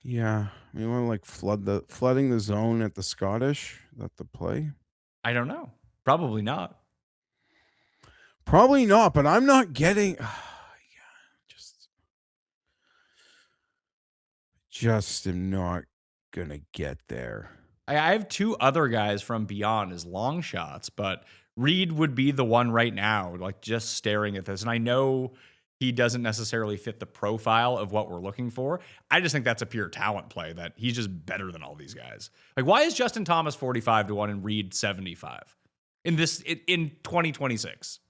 Yeah. You want to like flooding the zone at the Scottish? Is that the play? I don't know. Probably not. Probably not, but I'm not getting... just am not gonna get there. I have two other guys from beyond as long shots, but Reed would be the one right now, like just staring at this. And I know he doesn't necessarily fit the profile of what we're looking for. I just think that's a pure talent play that he's just better than all these guys. Like, why is Justin Thomas 45-1 and Reed 75 in 2026?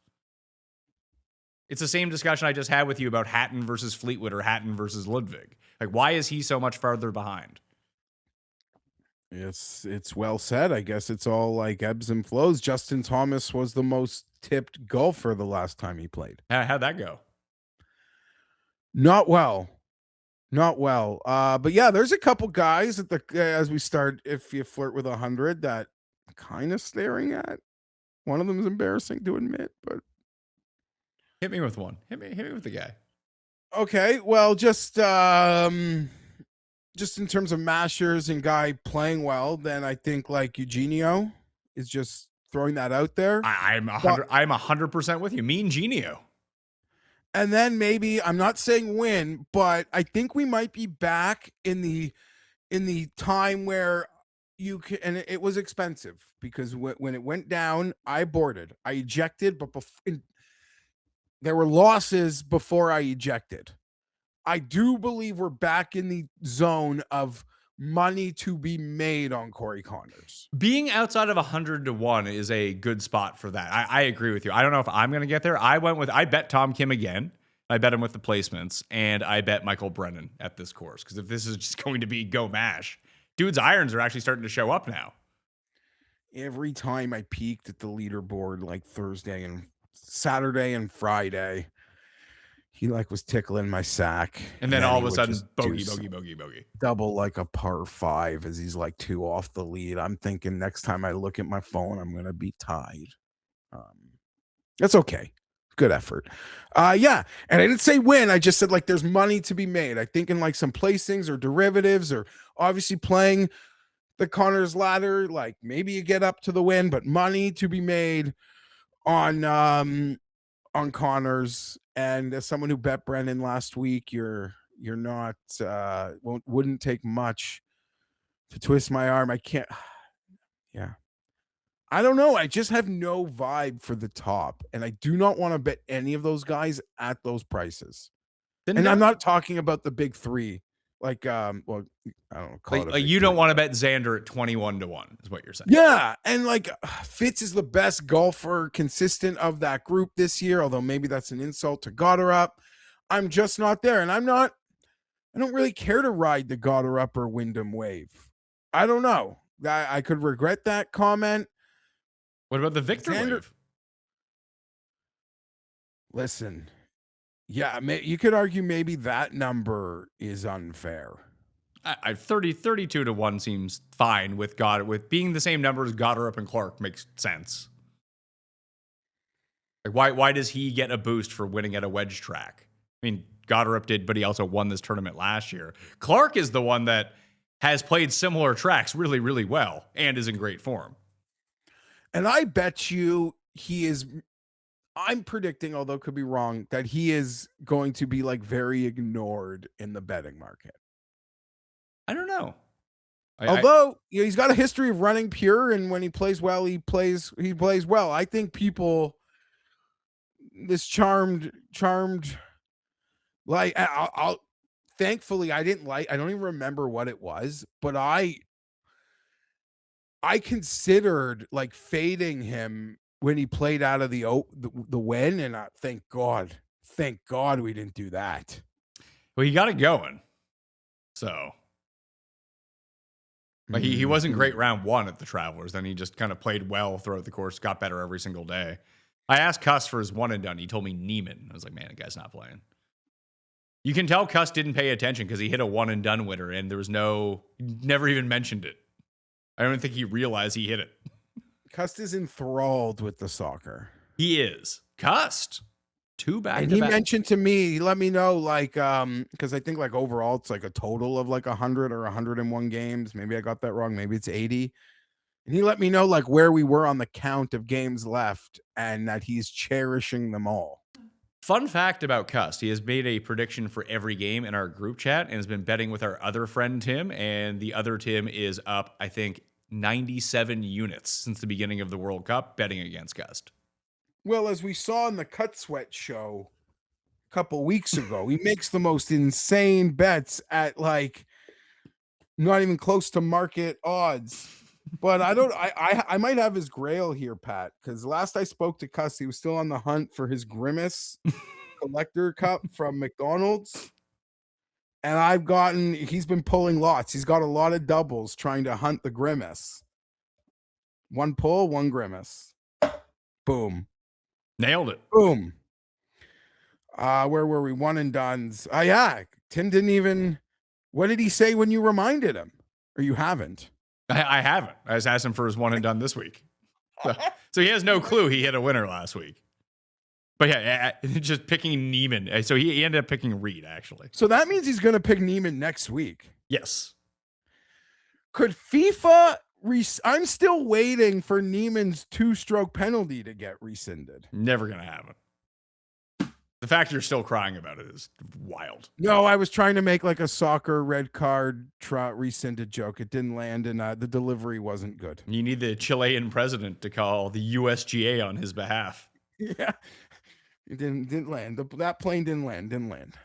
It's the same discussion I just had with you about Hatton versus Fleetwood or Hatton versus Ludwig. Like, why is he so much farther behind? It's well said. I guess it's all like ebbs and flows. Justin Thomas was the most tipped golfer the last time he played. How'd that go? Not well. But yeah, there's a couple guys at the as we start. If you flirt with 100, that I'm kind of staring at. One of them is embarrassing to admit, but hit me with one. Hit me with the guy. Okay, well, just in terms of mashers and guy playing well, then I think like Eugenio is just throwing that out there. I'm 100% with you. Mean Genio. And then maybe, I'm not saying win, but I think we might be back in the time where you can, and it was expensive because when it went down, I boarded, I ejected, but there were losses before I ejected. I do believe we're back in the zone of money to be made on Corey Connors. Being outside of 100-1 is a good spot for that. I agree with you. I don't know if I'm going to get there. I bet Tom Kim again. I bet him with the placements, and I bet Michael Brennan at this course. Because if this is just going to be go mash, dude's irons are actually starting to show up now. Every time I peeked at the leaderboard, like Thursday and Saturday and Friday, he like was tickling my sack, and then all of a sudden bogey double like a par 5 as he's like 2 off the lead. I'm thinking next time I look at my phone, I'm gonna be tied. That's okay, good effort. Yeah, and I didn't say win, I just said like there's money to be made. I think in like some placings or derivatives, or obviously playing the Connors ladder, like maybe you get up to the win, but money to be made on Connors. And as someone who bet Brennan last week, you're not wouldn't take much to twist my arm. I can't. Yeah, I don't know. I just have no vibe for the top, and I do not want to bet any of those guys at those prices. Then And no. I'm not talking about the big three. Like, well, I don't know. Call it a Like big you don't three. want to bet Xander at 21-1 is what you're saying. Yeah, and like Fitz is the best golfer consistent of that group this year, although maybe that's an insult to Gotterup. I'm just not there, and I don't really care to ride the Gotterup or Wyndham wave. I don't know. I could regret that comment. What about the Viktor wave? Listen, yeah, you could argue maybe that number is unfair. 32-1 seems fine with being the same number as Gotterup and Clark makes sense. Like why does he get a boost for winning at a wedge track? I mean, Gotterup did, but he also won this tournament last year. Clark is the one that has played similar tracks really, really well and is in great form. And I bet you I'm predicting, although could be wrong, that he is going to be like very ignored in the betting market. I don't know. Although he's got a history of running pure, and when he plays well, he plays well. I think this charmed, like I'll thankfully I don't even remember what it was, but I considered like fading him when he played out of the win, and thank God we didn't do that. Well, he got it going, so. Like he wasn't great round one at the Travelers. Then he just kind of played well throughout the course, got better every single day. I asked Cust for his one and done. He told me Neiman. I was like, man, the guy's not playing. You can tell Cust didn't pay attention because he hit a one and done winner and there was never even mentioned it. I don't think he realized he hit it. Cust is enthralled with the soccer. He is. Cust. 2 back and to he back. mentioned to me, he let me know, like, because I think like overall it's like a total of like 100 or 101 games. Maybe I got that wrong. Maybe it's 80. And he let me know like where we were on the count of games left and that he's cherishing them all. Fun fact about Cust, he has made a prediction for every game in our group chat and has been betting with our other friend Tim, and the other Tim is up, I think, 97 units since the beginning of the World Cup betting against Cust. Well, as we saw in the Cut Sweat show a couple weeks ago, he makes the most insane bets at like not even close to market odds. But I might have his grail here, Pat, because last I spoke to Cust, he was still on the hunt for his Grimace collector cup from McDonald's. And he's been pulling lots. He's got a lot of doubles trying to hunt the Grimace. One pull, one Grimace. Boom. Nailed it. Boom. Where were we? One and dones. Yeah. Tim didn't even. What did he say when you reminded him? Or you haven't? I haven't. I just asked him for his one and done this week. So he has no clue he hit a winner last week. But yeah, just picking Neiman. So he ended up picking Reed, actually. So that means he's going to pick Neiman next week. Yes. Could FIFA... I'm still waiting for Neiman's 2-stroke penalty to get rescinded. Never going to happen. The fact you're still crying about it is wild. No, I was trying to make like a soccer red card rescinded joke. It didn't land, and the delivery wasn't good. You need the Chilean president to call the USGA on his behalf. Yeah, it didn't land. That plane didn't land.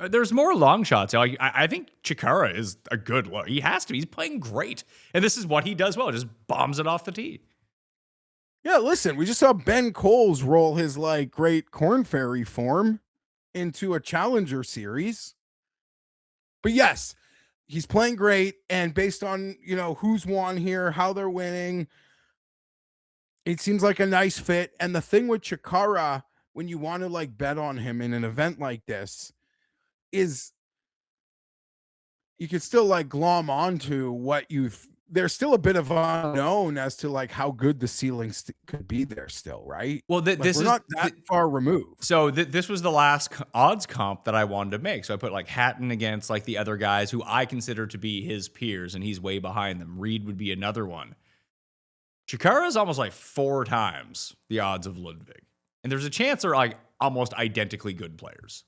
There's more long shots. I think Chikara is a good look. He has to. He's playing great, and this is what he does well. Just bombs it off the tee. Yeah, listen, we just saw Ben Coles roll his like great Corn Ferry form into a Challenger series. But yes, he's playing great, and based on, who's won here, how they're winning, it seems like a nice fit. And the thing with Chikara, when you want to like bet on him in an event like this, is you could still like glom onto what there's still a bit of unknown as to like how good the ceiling could be there still, right? Well, this we're is not that far removed. So this was the last odds comp that I wanted to make. So I put like Hatton against like the other guys who I consider to be his peers, and he's way behind them. Reed would be another one. Chikara is almost like 4 times the odds of Ludwig, and there's a chance they're like almost identically good players.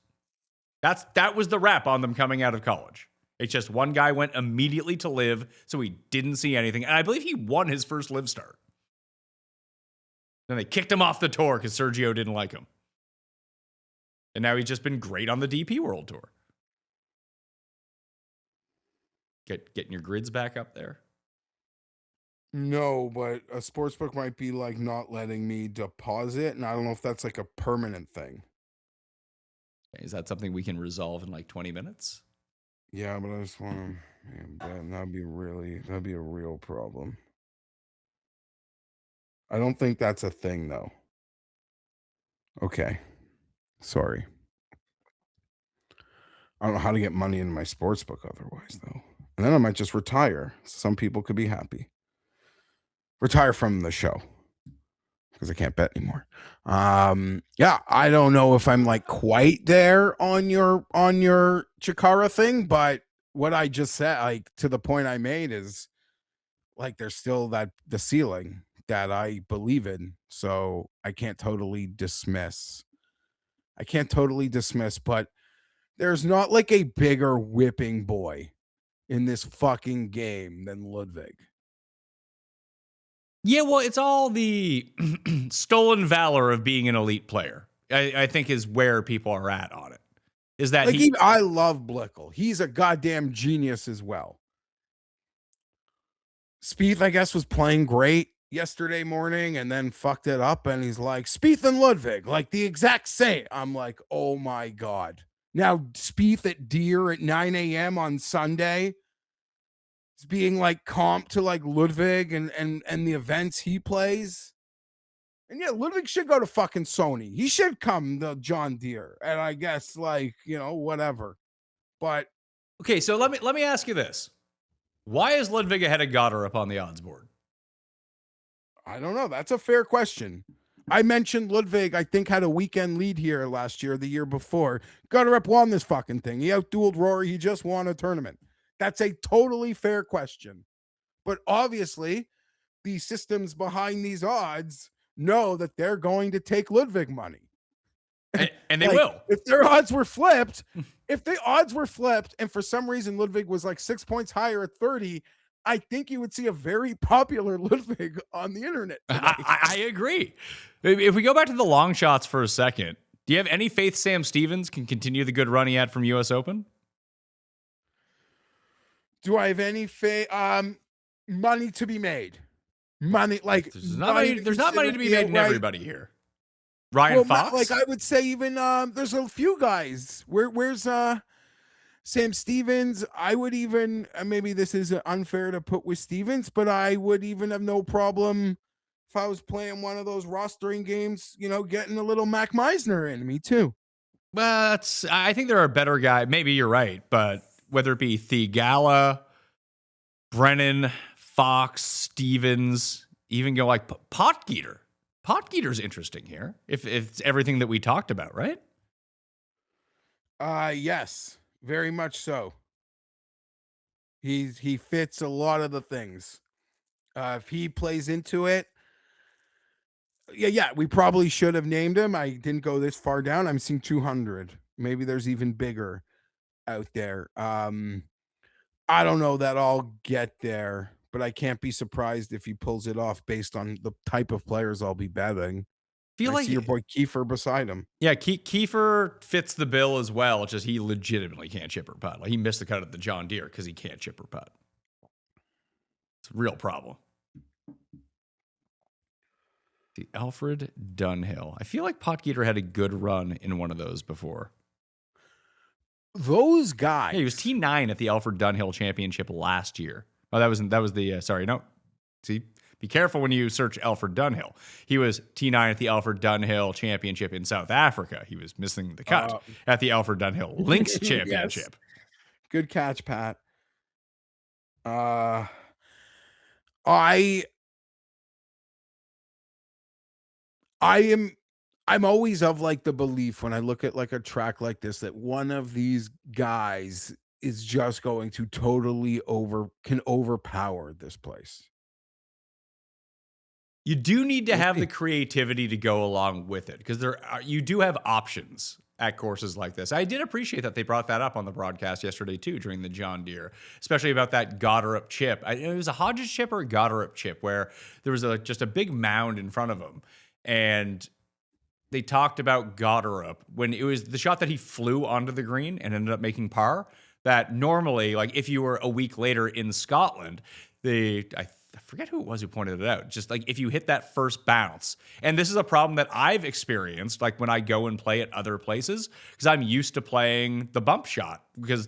That was the rap on them coming out of college. It's just one guy went immediately to live, so he didn't see anything. And I believe he won his first live start. Then they kicked him off the tour because Sergio didn't like him. And now he's just been great on the DP World Tour. Getting your grids back up there. No, but a sportsbook might be like not letting me deposit, and I don't know if that's like a permanent thing. Is that something we can resolve in like 20 minutes? Yeah, but I just want to. That'd be a real problem. I don't think that's a thing though. Okay, sorry. I don't know how to get money into my sportsbook otherwise though, and then I might just retire. Some people could be happy. Retire from the show because I can't bet anymore. Yeah, I don't know if I'm like quite there on your Chikara thing, but what I just said, like to the point I made, is like there's still the ceiling that I believe in. So I can't totally dismiss. But there's not like a bigger whipping boy in this fucking game than Ludwig. Yeah, well, it's all the stolen valor of being an elite player, I think is where people are at on it. Is that like I love Blickel. He's a goddamn genius as well. Spieth, I guess, was playing great yesterday morning and then fucked it up. And he's like, Spieth and Ludwig, like the exact same. I'm like, oh my God. Now Spieth at Deere at 9 a.m. on Sunday is being like comped to like Ludwig and the events he plays. And yeah, Ludwig should go to fucking Sony. He should come to John Deere. And I guess like, whatever. But okay, so let me ask you this. Why is Ludwig ahead of Gotterup on the odds board? I don't know. That's a fair question. I mentioned Ludwig, I think, had a weekend lead here last year, the year before. Gotterup won this fucking thing. He outdueled Rory. He just won a tournament. That's a totally fair question. But obviously, the systems behind these odds know that they're going to take Ludwig money. And they will. If their odds were flipped, and for some reason Ludwig was like 6 points higher at 30, I think you would see a very popular Ludwig on the internet. I agree. If we go back to the long shots for a second, do you have any faith Sam Stevens can continue the good run he had from US Open? Do I have any faith? Money to be made. Money, like there's not money to be made in everybody here. Ryan Fox? Like I would say even there's a few guys. Where's Sam Stevens? I would even maybe this is unfair to put with Stevens, but I would even have no problem if I was playing one of those rostering games, getting a little Mac Meisner in me too. But I think there are better guys. Maybe you're right, but whether it be Thigala, Brennan, Fox, Stevens, even go like Potgieter. Potgieter's interesting here. If it's everything that we talked about, right? Yes, very much so. He fits a lot of the things. If he plays into it, yeah, we probably should have named him. I didn't go this far down. I'm seeing 200. Maybe there's even bigger out there. I don't know that I'll get there, but I can't be surprised if he pulls it off based on the type of players I'll be betting. I see your boy Kiefer beside him. Yeah, Kiefer fits the bill as well. It's just he legitimately can't chip or putt. Like he missed the cut at the John Deere because he can't chip or putt. It's a real problem. The Alfred Dunhill. I feel like Potgieter had a good run in one of those before. Those guys. Yeah, he was T9 at the Alfred Dunhill Championship last year. Oh, that was the sorry, no. See, be careful when you search Alfred Dunhill. He was T9 at the Alfred Dunhill Championship in South Africa. He was missing the cut at the Alfred Dunhill Links Championship. Yes. Good catch, Pat. I'm always of like the belief when I look at like a track like this that one of these guys is just going to totally overpower this place. You do need to have the creativity to go along with it because you do have options at courses like this. I did appreciate that they brought that up on the broadcast yesterday too during the John Deere, especially about that Gotterup chip. It was a Hodges chip or a Gotterup chip where there was just a big mound in front of him, and they talked about Gotterup when it was the shot that he flew onto the green and ended up making par. That normally, like if you were a week later in Scotland, I forget who it was who pointed it out. Just like if you hit that first bounce, and this is a problem that I've experienced, like when I go and play at other places, because I'm used to playing the bump shot because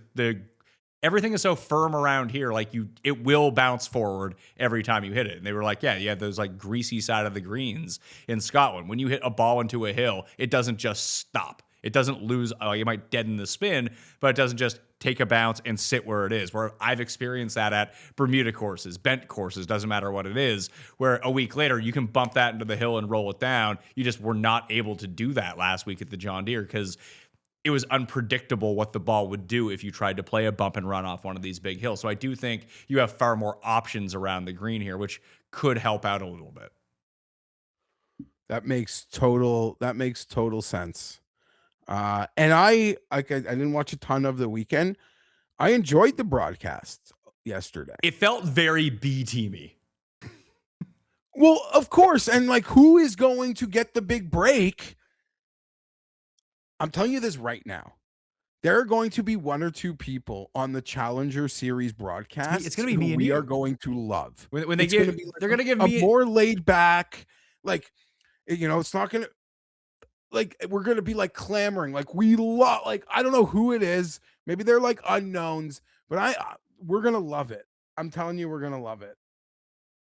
everything is so firm around here. Like it will bounce forward every time you hit it. And they were like, yeah, you have those like greasy side of the greens in Scotland. When you hit a ball into a hill, it doesn't just stop. It doesn't lose, like it might deaden the spin, but it doesn't just take a bounce and sit where it is. Where I've experienced that at Bermuda courses, bent courses, doesn't matter what it is, where a week later you can bump that into the hill and roll it down. You just were not able to do that last week at the John Deere because it was unpredictable what the ball would do if you tried to play a bump and run off one of these big hills. So I do think you have far more options around the green here, which could help out a little bit. That makes total sense. And I didn't watch a ton of the weekend. I enjoyed the broadcast yesterday. It felt very B-teamy. Well, of course. And like, who is going to get the big break? I'm telling you this right now. There are going to be one or two people on the Challenger Series broadcast. It's going to be me and we you. are going to love. When they give, they're going to give me a more laid back, like, you know, it's not going to, like, we're going to be like clamoring. Like, we love, like, I don't know who it is. Maybe they're like unknowns, but we're going to love it. I'm telling you, we're going to love it.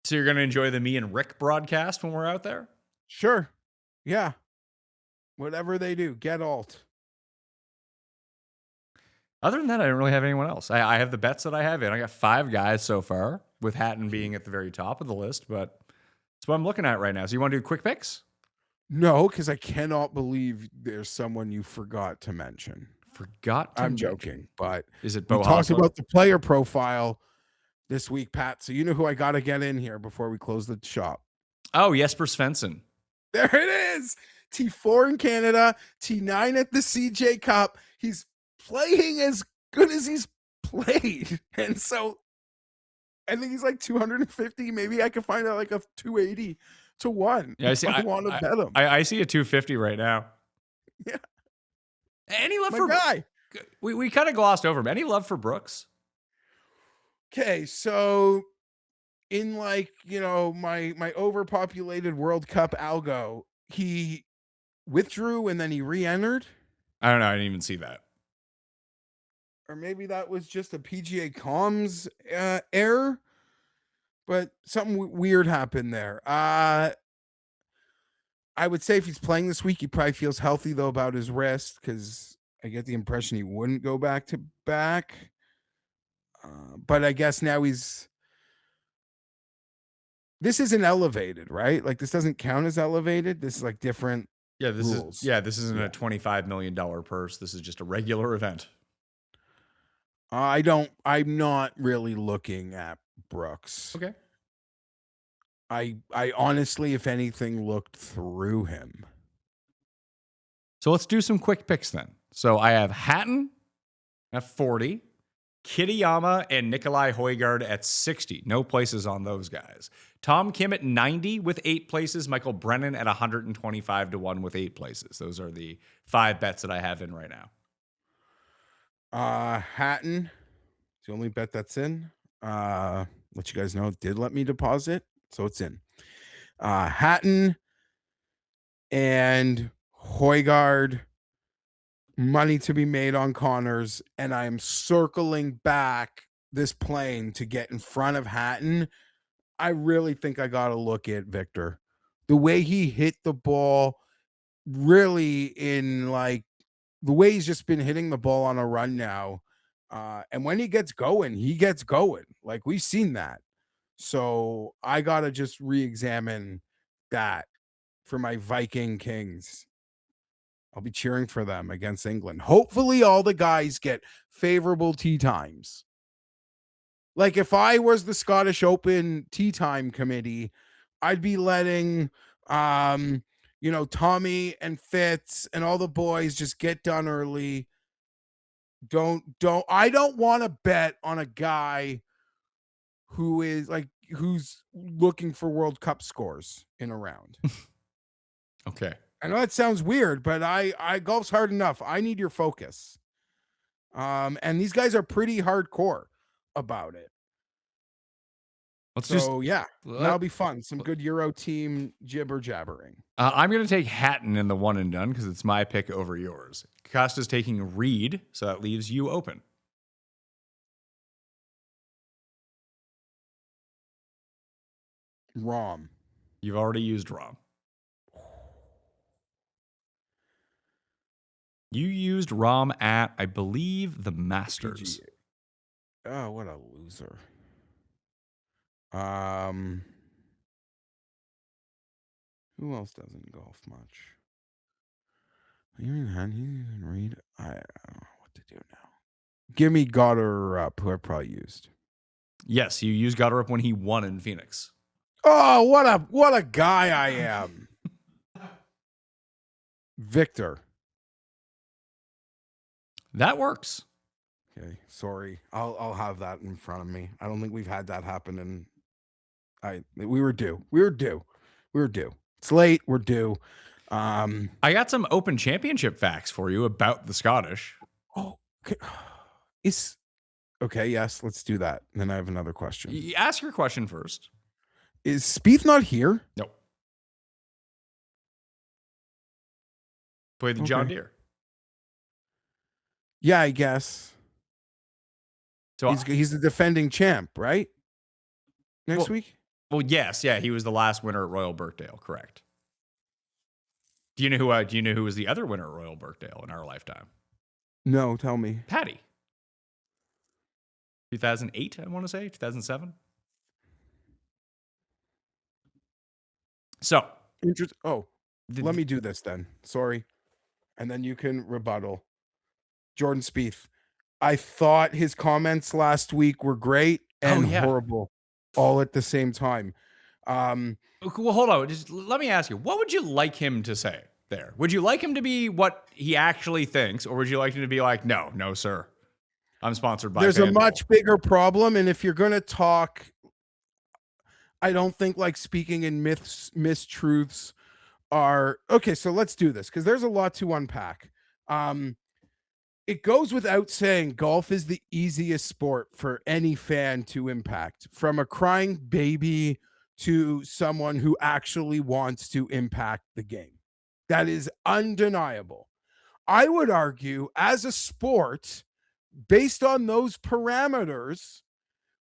So you're going to enjoy the me and Rick broadcast when we're out there? Sure. Yeah. Whatever they do, get alt. Other than that, I don't really have anyone else. I have the bets that I have in. I got 5 guys so far, with Hatton being at the very top of the list, but that's what I'm looking at right now. So you want to do quick picks? No, because I cannot believe there's someone you forgot to mention. I'm joking, but is it we talked about the player profile this week, Pat. So you know who I got to get in here before we close the shop. Oh, Jesper Svensson. There it is. T4 in Canada, T9 at the CJ Cup. He's playing as good as he's played. And so I think he's like 250. Maybe I can find out like a 280 to 1. Yeah, I see. I want to bet him. I see a 250 right now. Yeah. Any love My for guy? We kind of glossed over him. Any love for Brooks? Okay, so in like, you know, my overpopulated World Cup algo, he withdrew and then he re-entered. I don't know. I didn't even see that. Or maybe that was just a PGA comms error, but something weird happened there. I would say if he's playing this week, he probably feels healthy though about his wrist, because I get the impression he wouldn't go back to back. But I guess now this isn't elevated, right? Like this doesn't count as elevated. This is like different. Yeah, this rules. this isn't a $25 million purse. This is just a regular event. I'm not really looking at Brooks. Okay. I honestly, if anything, looked through him. So let's do some quick picks then. So I have Hatton at 40, Kitayama and Nikolai Højgaard at 60. No places on those guys. Tom Kim at 90 with 8 places. Michael Brennan at 125 to 1 with 8 places. Those are the 5 bets that I have in right now. Hatton, the only bet that's in. Let you guys know, did let me deposit, so it's in. Hatton and Højgaard, money to be made on Connors, and I am circling back this plane to get in front of Hatton. I really think I got to look at Viktor. The way he hit the ball, really in like the way he's just been hitting the ball on a run now. And when he gets going, he gets going. Like we've seen that. So I got to just re-examine that for my Viking Kings. I'll be cheering for them against England. Hopefully all the guys get favorable tee times. Like if I was the Scottish Open tee time committee, I'd be letting Tommy and Fitz and all the boys just get done early. I don't want to bet on a guy who's looking for World Cup scores in a round. Okay. I know that sounds weird, but I golf's hard enough. I need your focus. And these guys are pretty hardcore about it. That'll be fun. Some good Euro team jibber jabbering. I'm going to take Hatton in the one and done because it's my pick over yours. Cust is taking Reed, so that leaves you open. Rom. You've already used Rom. You used Rom at, I believe, the Masters. Oh, what a loser. Who else doesn't golf much? You can read. I don't know what to do now. Give me Gotterup, who I probably used. Yes, you used Gotterup when he won in Phoenix. Oh, what a guy I am. Viktor. That works. Okay, sorry. I'll have that in front of me. I don't think we've had that happen, and we were due. It's late. We're due. I got some Open Championship facts for you about the Scottish. Oh, okay. Okay. Yes, let's do that. And then I have another question. You ask your question first. Is Spieth not here? No. Played the John Deere. Yeah, I guess. So he's the defending champ, right? Next week? Well, yes, yeah, he was the last winner at Royal Birkdale, correct. Do you know who was the other winner at Royal Birkdale in our lifetime? No, tell me. Patty. 2008, I want to say, 2007. So, let me do this then. Sorry. And then you can rebuttal. Jordan Spieth. I thought his comments last week were great and horrible all at the same time. Well, hold on. Just let me ask you, what would you like him to say there? Would you like him to be what he actually thinks, or would you like him to be like, no, sir, I'm sponsored by There's FanDuel. A much bigger problem, and if you're going to talk, I don't think speaking in mistruths are... Okay, so let's do this, because there's a lot to unpack. It goes without saying, golf is the easiest sport for any fan to impact, from a crying baby to someone who actually wants to impact the game. That is undeniable. I would argue, as a sport, based on those parameters,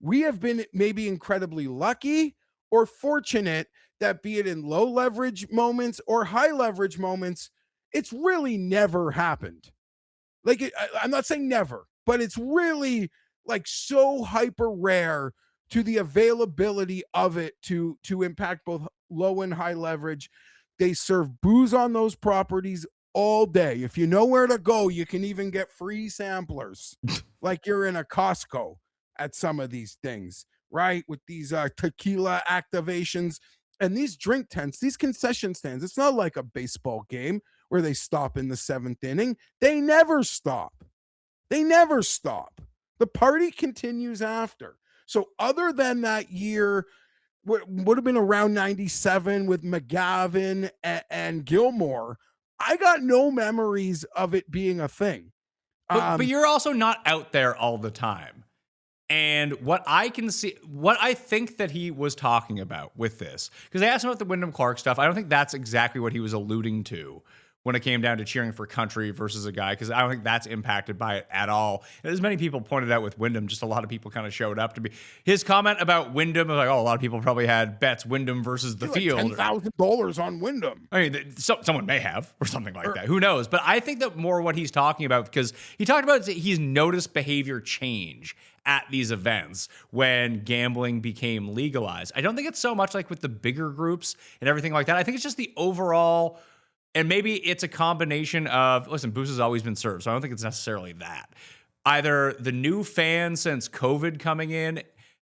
we have been maybe incredibly lucky or fortunate that, be it in low leverage moments or high leverage moments, it's really never happened. I'm not saying never, but it's really so hyper rare to the availability of it to impact both low and high leverage. They serve booze on those properties all day. If you know where to go, you can even get free samplers like you're in a Costco at some of these things, right? With these tequila activations and these drink tents, these concession stands. It's not like a baseball game where they stop in the 7th inning. They never stop. The party continues after. So other than that year, would have been around 97 with McGavin and Gilmore, I got no memories of it being a thing. But you're also not out there all the time. And what I think that he was talking about with this, because I asked him about the Wyndham Clark stuff, I don't think that's exactly what he was alluding to when it came down to cheering for country versus a guy, because I don't think that's impacted by it at all. And as many people pointed out with Wyndham, just a lot of people kind of showed up to be. His comment about Wyndham was a lot of people probably had bets Wyndham versus the field. $10,000 on Wyndham. I mean, someone may have, or something like that. Who knows? But I think that more what he's talking about, because he talked about he's noticed behavior change at these events when gambling became legalized. I don't think it's so much like with the bigger groups and everything like that. I think it's just the overall... And maybe it's a combination of, listen, booze has always been served, so I don't think it's necessarily that. Either the new fans since COVID coming in,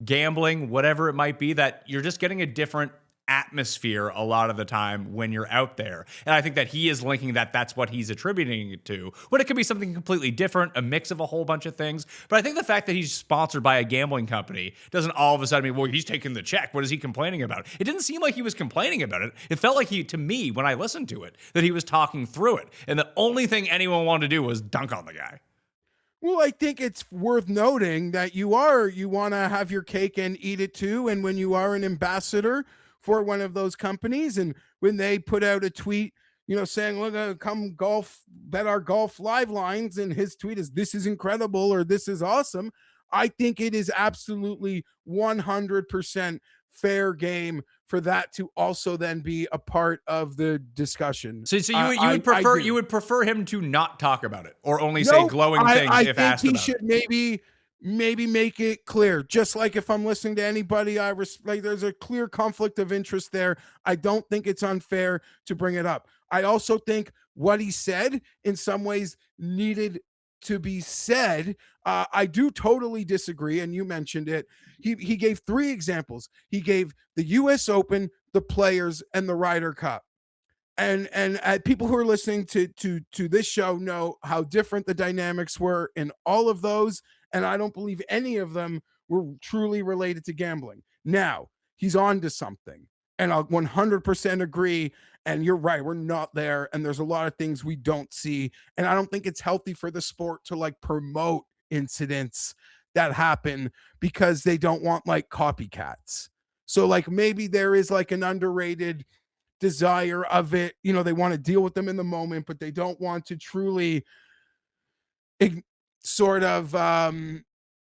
gambling, whatever it might be, that you're just getting a different atmosphere a lot of the time when you're out there. And I think that he is linking that's what he's attributing it to, when it could be something completely different, a mix of a whole bunch of things. But I think the fact that he's sponsored by a gambling company doesn't all of a sudden mean, well, he's taking the check. What is he complaining about? It didn't seem like he was complaining about it. It felt like to me, when I listened to it, that he was talking through it. And the only thing anyone wanted to do was dunk on the guy. Well, I think it's worth noting that you want to have your cake and eat it too. And when you are an ambassador for one of those companies, and when they put out a tweet, saying, look, come golf, bet our golf live lines, and his tweet is, this is incredible, or this is awesome. I think it is absolutely 100% fair game for that to also then be a part of the discussion. So you would prefer him to not talk about it, or only say No, glowing things if asked he about should it. maybe make it clear. Just like if I'm listening to anybody, there's a clear conflict of interest there. I don't think it's unfair to bring it up. I also think what he said in some ways needed to be said. I do totally disagree, and you mentioned it. He gave 3 examples. He gave the US Open, the Players, and the Ryder Cup. And people who are listening to this show know how different the dynamics were in all of those, and I don't believe any of them were truly related to gambling. Now, he's on to something, and I'll 100% agree, and you're right, we're not there, and there's a lot of things we don't see, and I don't think it's healthy for the sport to promote incidents that happen because they don't want copycats. So maybe there is an underrated desire of it, they want to deal with them in the moment, but they don't want to truly sort of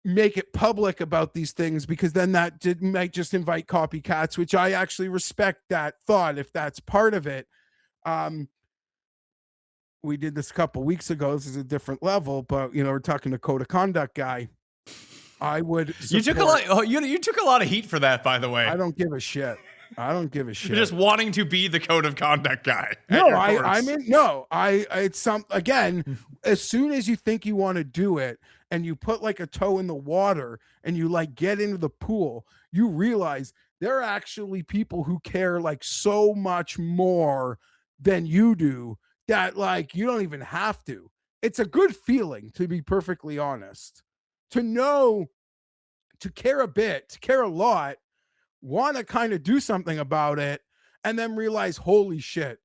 make it public about these things, because then that might just invite copycats, which I actually respect that thought if that's part of it. We did this a couple weeks ago. This is a different level, but we're talking to code of conduct guy. I would you took a lot you took a lot of heat for that, by the way. I don't give a shit. You're just wanting to be the code of conduct guy. No, it's some, again, as soon as you think you want to do it and you put a toe in the water and you get into the pool, you realize there are actually people who care so much more than you do that you don't even have to. It's a good feeling, to be perfectly honest, to know, to care a bit, to care a lot, want to kind of do something about it, and then realize, holy shit,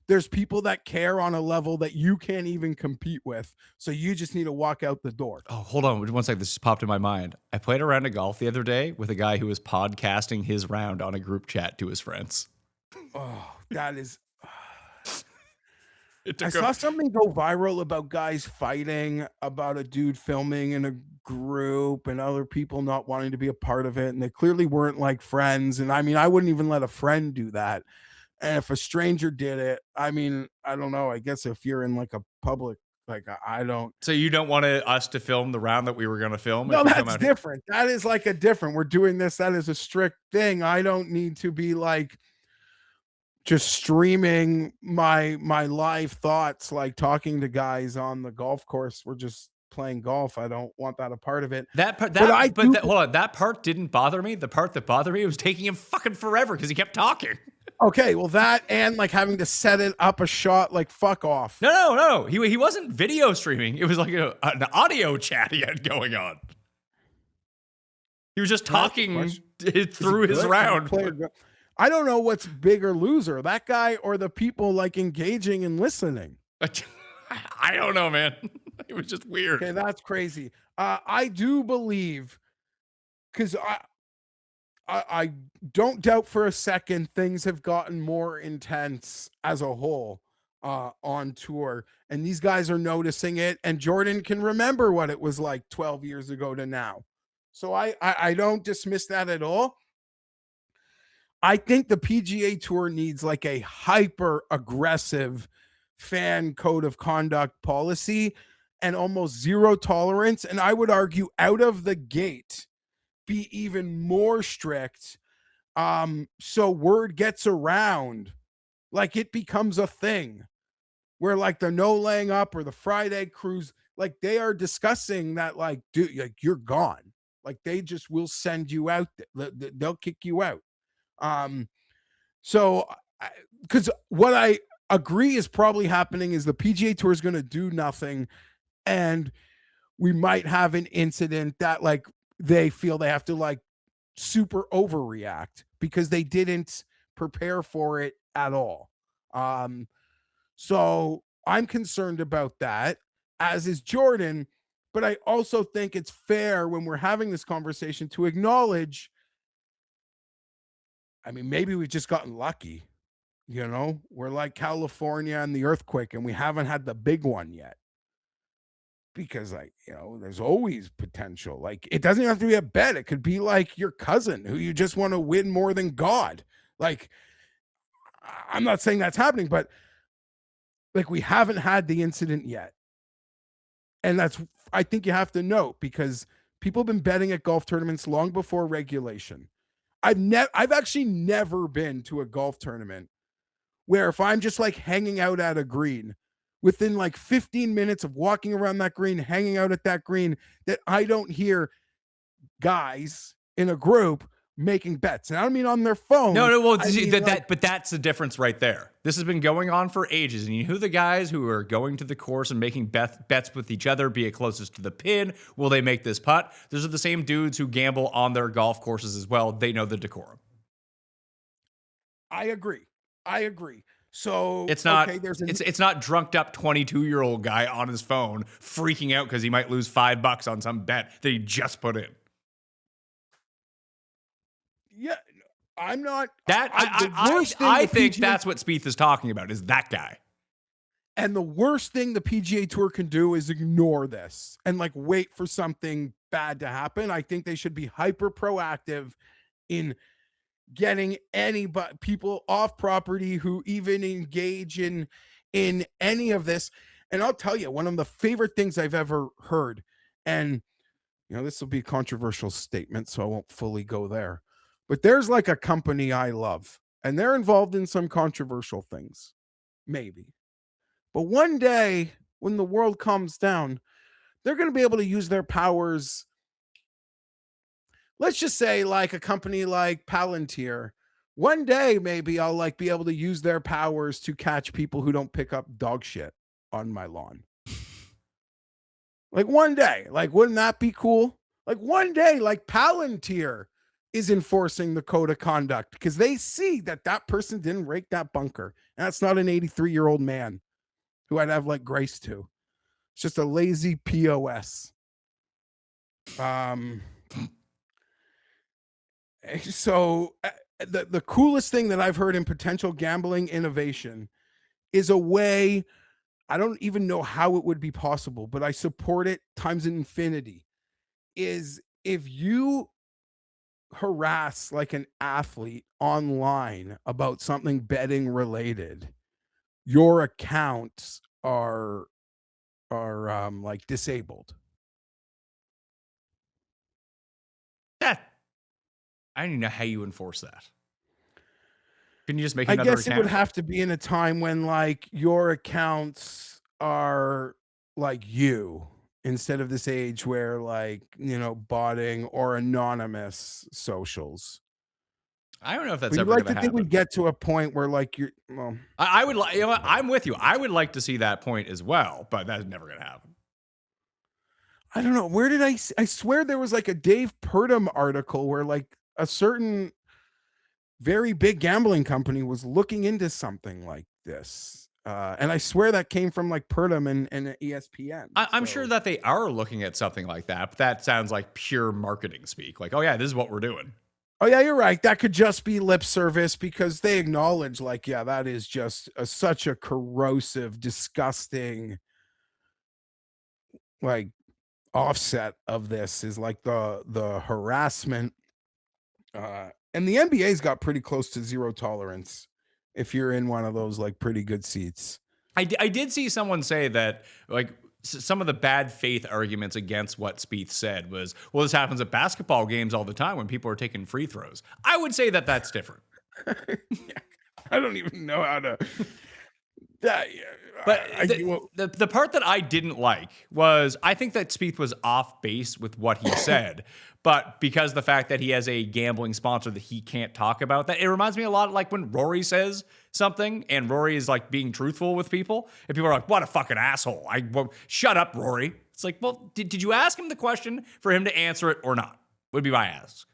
there's people that care on a level that you can't even compete with. So you just need to walk out the door. Oh, hold on 1 second. This just popped in my mind. I played a round of golf the other day with a guy who was podcasting his round on a group chat to his friends. Oh, that is... I saw something go viral about guys fighting about a dude filming in a group and other people not wanting to be a part of it, and they clearly weren't friends. And I mean, I wouldn't even let a friend do that. And if a stranger did it, I mean, I don't know. I guess if you're in a public, I don't. So you don't want us to film the round that we were going to film? No, that's different. That is a different. We're doing this. That is a strict thing. I don't need to be just streaming my live thoughts, talking to guys on the golf course. We're just playing golf. I don't want that a part of it. Hold on, that part didn't bother me. The part that bothered me was taking him fucking forever because he kept talking. Okay, well that, and having to set it up a shot, fuck off. No. He wasn't video streaming. It was an audio chat he had going on. He was just talking through his round. I don't know what's bigger loser, that guy or the people engaging and listening. I don't know, man. It was just weird. Okay, that's crazy. I do believe, because I don't doubt for a second things have gotten more intense as a whole on tour, and these guys are noticing it, and Jordan can remember what it was like 12 years ago to now. So I don't dismiss that at all. I think the PGA Tour needs a hyper aggressive fan code of conduct policy and almost zero tolerance. And I would argue out of the gate, be even more strict. So word gets around, it becomes a thing where the no laying up or the Friday cruise, they are discussing that, dude, you're gone. They just will send you out. They'll kick you out. So, because what I agree is probably happening is the PGA Tour is going to do nothing, and we might have an incident that like they feel they have to like super overreact because they didn't prepare for it at all. So I'm concerned about that, as is Jordan. But I also think it's fair when we're having this conversation to acknowledge, I mean, maybe we've just gotten lucky. You know, we're like California and the earthquake, and we haven't had the big one yet. Because, like, you know, there's always potential. Like, it doesn't have to be a bet. It could be like your cousin who you just want to win more than God. Like, I'm not saying that's happening, but like, we haven't had the incident yet. And that's, I think you have to note, because people have been betting at golf tournaments long before regulation. I've actually never been to a golf tournament where if I'm just like hanging out at a green, within like 15 minutes of walking around that green, hanging out at that green, that I don't hear guys in a group making bets. And I don't mean on their phone. No, well, I mean, but that's the difference right there. This has been going on for ages. And you know who the guys who are going to the course and making bets with each other, be it closest to the pin, will they make this putt? Those are the same dudes who gamble on their golf courses as well. They know the decorum. I agree. So it's not okay, it's not drunked up 22-year-old guy on his phone freaking out because he might lose $5 on some bet that he just put in. Yeah, I'm not. I think that's what Spieth is talking about, is that guy. And the worst thing the PGA Tour can do is ignore this and like wait for something bad to happen. I think they should be hyper proactive in getting people off property who even engage in any of this. And I'll tell you, one of the favorite things I've ever heard, and you know, this will be a controversial statement, so I won't fully go there, but there's like a company I love, and they're involved in some controversial things, maybe. But one day when the world calms down, they're going to be able to use their powers. Let's just say like a company like Palantir. One day, maybe I'll like be able to use their powers to catch people who don't pick up dog shit on my lawn. Like one day, like, wouldn't that be cool? Like one day, like Palantir is enforcing the code of conduct because they see that that person didn't rake that bunker. And that's not an 83-year-old man who I'd have like grace to. It's just a lazy POS. So the coolest thing that I've heard in potential gambling innovation is a way, I don't even know how it would be possible, but I support it times infinity, is if you harass like an athlete online about something betting related, your accounts are like disabled. I don't even know how you enforce that. Can you just make I another guess account? It would have to be in a time when like your accounts are like you, instead of this age where like, you know, botting or anonymous socials. I don't know if that's We'd ever like going to to think happen. we get to a point where like you're, well, I would like, you know what, I'm with you. I would like to see that point as well, but that's never going to happen. I don't know. Where did I swear there was like a Dave Purdom article where like a certain very big gambling company was looking into something like this. And I swear that came from like Purdom and ESPN. I'm sure that they are looking at something like that, but that sounds like pure marketing speak. Like, oh yeah, this is what we're doing. Oh yeah, you're right. That could just be lip service because they acknowledge like, yeah, that is just such a corrosive, disgusting, like offset of this is like the harassment. And the NBA's got pretty close to zero tolerance if you're in one of those like pretty good seats. I did see someone say that like some of the bad faith arguments against what Spieth said was, well, this happens at basketball games all the time when people are taking free throws. I would say that that's different. Yeah, I don't even know how to. But the part that I didn't like was I think that Spieth was off base with what he said, but because the fact that he has a gambling sponsor that he can't talk about that, it reminds me a lot of like when Rory says something and Rory is like being truthful with people and people are like, what a fucking asshole. Shut up, Rory. It's like, well, did you ask him the question for him to answer it or not? Would be my ask.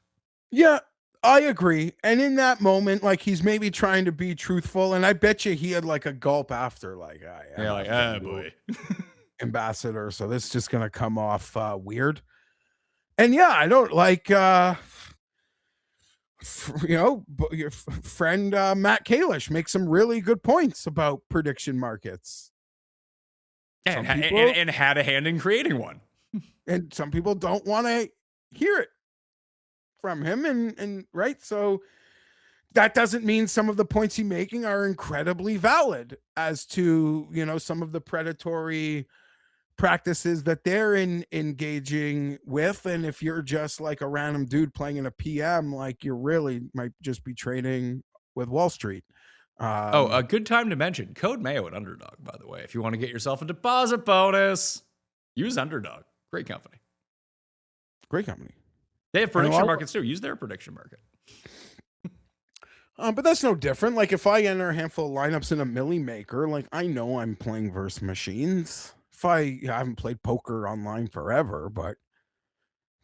Yeah, I agree. And in that moment, like he's maybe trying to be truthful. And I bet you he had like a gulp after, like, oh boy. ambassador. So this is just going to come off weird. And yeah, I don't like, your friend Matt Kalish makes some really good points about prediction markets. And had a hand in creating one. And some people don't want to hear it from him. And right. So that doesn't mean some of the points he's making are incredibly valid as to, some of the predatory practices that they're engaging with. And if you're just like a random dude playing in a PM, like you really might just be trading with Wall Street. A good time to mention code Mayo at Underdog, by the way. If you want to get yourself a deposit bonus, use Underdog. Great company. They have prediction markets too. Use their prediction market. But that's no different. Like if I enter a handful of lineups in a Millie Maker, like I know I'm playing versus machines. If I haven't played poker online forever, but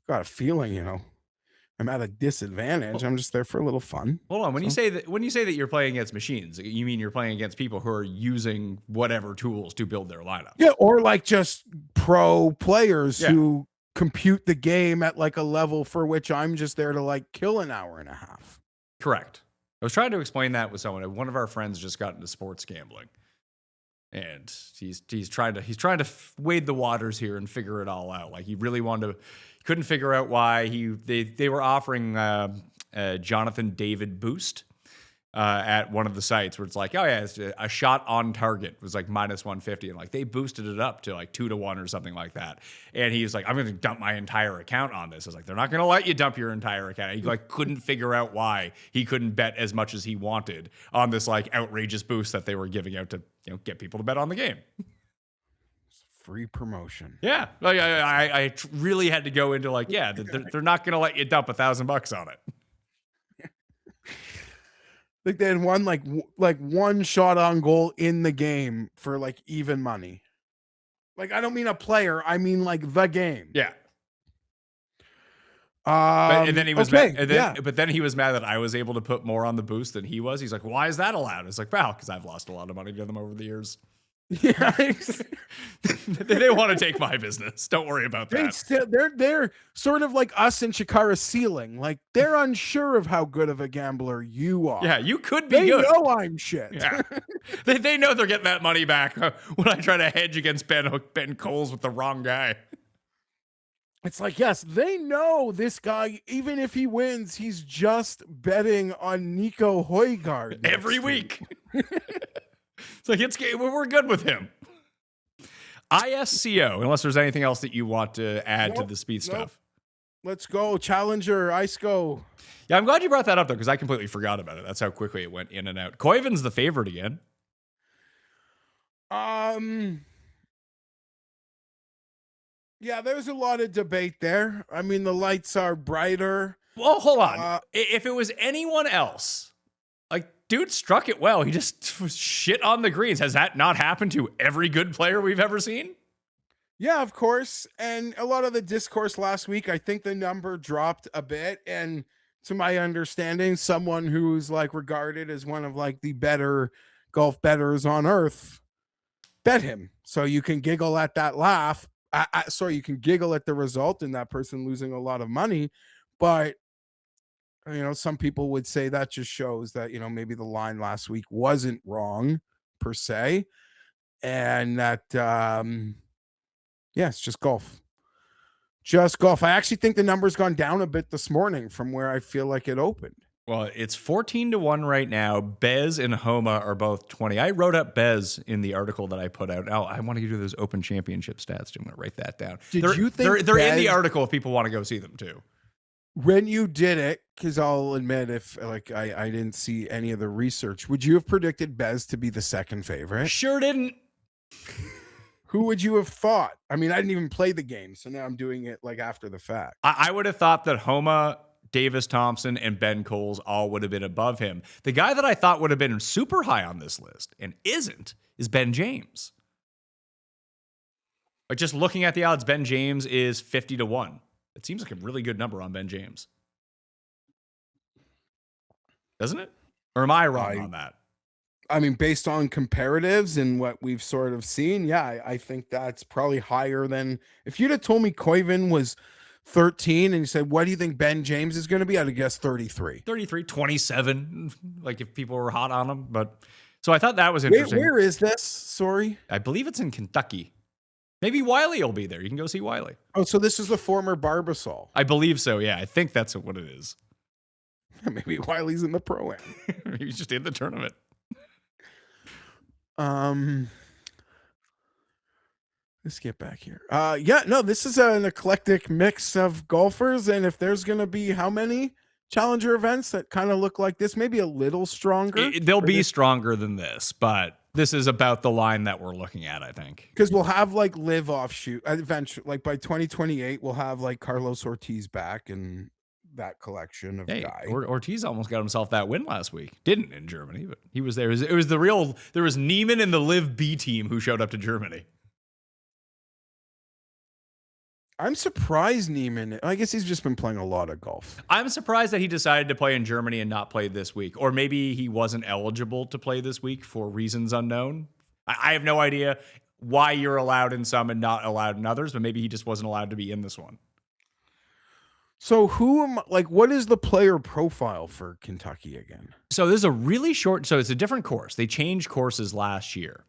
I've got a feeling, I'm at a disadvantage. I'm just there for a little fun. Hold on. When you say that you're playing against machines, you mean you're playing against people who are using whatever tools to build their lineup? Yeah, or like just pro players who compute the game at like a level for which I'm just there to like kill an hour and a half. Correct. I was trying to explain that with someone. One of our friends just got into sports gambling, and he's trying to wade the waters here and figure it all out. Like he really couldn't figure out why they were offering Jonathan David boost at one of the sites where it's like, oh yeah, it's a shot on target was like minus 150, and like they boosted it up to like 2-1 or something like that. And he's like, I'm going to dump my entire account on this. I was like, they're not going to let you dump your entire account. He like couldn't figure out why he couldn't bet as much as he wanted on this like outrageous boost that they were giving out to get people to bet on the game. Free promotion. Yeah, like I really had to go into like, yeah, they're not going to let you dump $1,000 on it. Like they had one like one shot on goal in the game for like even money. Like I don't mean a player, I mean like the game. Yeah. And then he was mad, but then he was mad that I was able to put more on the boost than he was. He's like, "Why is that allowed?" It's like, "Wow, because I've lost a lot of money to them over the years." Yeah, they want to take my business. Don't worry about that. They're sort of like us in Chikara's ceiling. Like they're unsure of how good of a gambler you are. Yeah, you could be good. They know I'm shit. Yeah. They know they're getting that money back when I try to hedge against Ben Coles with the wrong guy. It's like, yes, they know this guy, even if he wins, he's just betting on Nico Højgaard every week. It's like we're good with him. ISCO, unless there's anything else that you want to add to the Spieth stuff. Let's go. Challenger, ISCO. Yeah, I'm glad you brought that up, though, because I completely forgot about it. That's how quickly it went in and out. Koivin's the favorite again. Yeah, there's a lot of debate there. I mean, the lights are brighter. Well, hold on. If it was anyone else, like, dude struck it well. He just was shit on the greens. Has that not happened to every good player we've ever seen? Yeah, of course. And a lot of the discourse last week, I think the number dropped a bit. And to my understanding, someone who's like regarded as one of like the better golf bettors on earth bet him. So you can giggle at that laugh. Sorry, you can giggle at the result and that person losing a lot of money. But, some people would say that just shows that, maybe the line last week wasn't wrong per se. And that, it's just golf. Just golf. I actually think the number's gone down a bit this morning from where I feel like it opened. Well, it's 14-1 right now. Bez and Homa are both 20. I wrote up Bez in the article that I put out. Now, I want to do those Open Championship stats, too. I'm going to write that down. Did you think they're in the article if people want to go see them, too. When you did it, because I'll admit, if like I didn't see any of the research, would you have predicted Bez to be the second favorite? Sure didn't. Who would you have thought? I mean, I didn't even play the game, so now I'm doing it like after the fact. I would have thought that Homa, Davis Thompson, and Ben Coles all would have been above him. The guy that I thought would have been super high on this list and isn't is Ben James. Like just looking at the odds, Ben James is 50-1. It seems like a really good number on Ben James. Doesn't it? Or am I wrong on that? I mean, based on comparatives and what we've sort of seen, yeah, I think that's probably higher than if you'd have told me Koivu was 13 and you said, what do you think Ben James is going to be? I'd have guessed 33. 33, 27, like if people were hot on him. But so I thought that was interesting. Where is this? Sorry. I believe it's in Kentucky. Maybe Wiley will be there. You can go see Wiley. Oh, so this is the former Barbasol. I believe so, yeah. I think that's what it is. Maybe Wiley's in the Pro-Am. He was just in the tournament. Let's get back here. This is an eclectic mix of golfers, and if there's gonna be how many challenger events that kind of look like this, maybe a little stronger. They'll be stronger than this, but this is about the line that we're looking at, I think. Because we'll have like live offshoot eventually, like by 2028, we'll have like Carlos Ortiz back and that collection of guy. Ortiz almost got himself that win last week. Didn't in Germany, but he was there. It was the real. There was Neiman and the Live B team who showed up to Germany. I'm surprised Neiman. I guess he's just been playing a lot of golf. I'm surprised that he decided to play in Germany and not play this week, or maybe he wasn't eligible to play this week for reasons unknown. I have no idea why you're allowed in some and not allowed in others, but maybe he just wasn't allowed to be in this one. So what is the player profile for Kentucky again? So this is a really short, so it's a different course. They changed courses last year.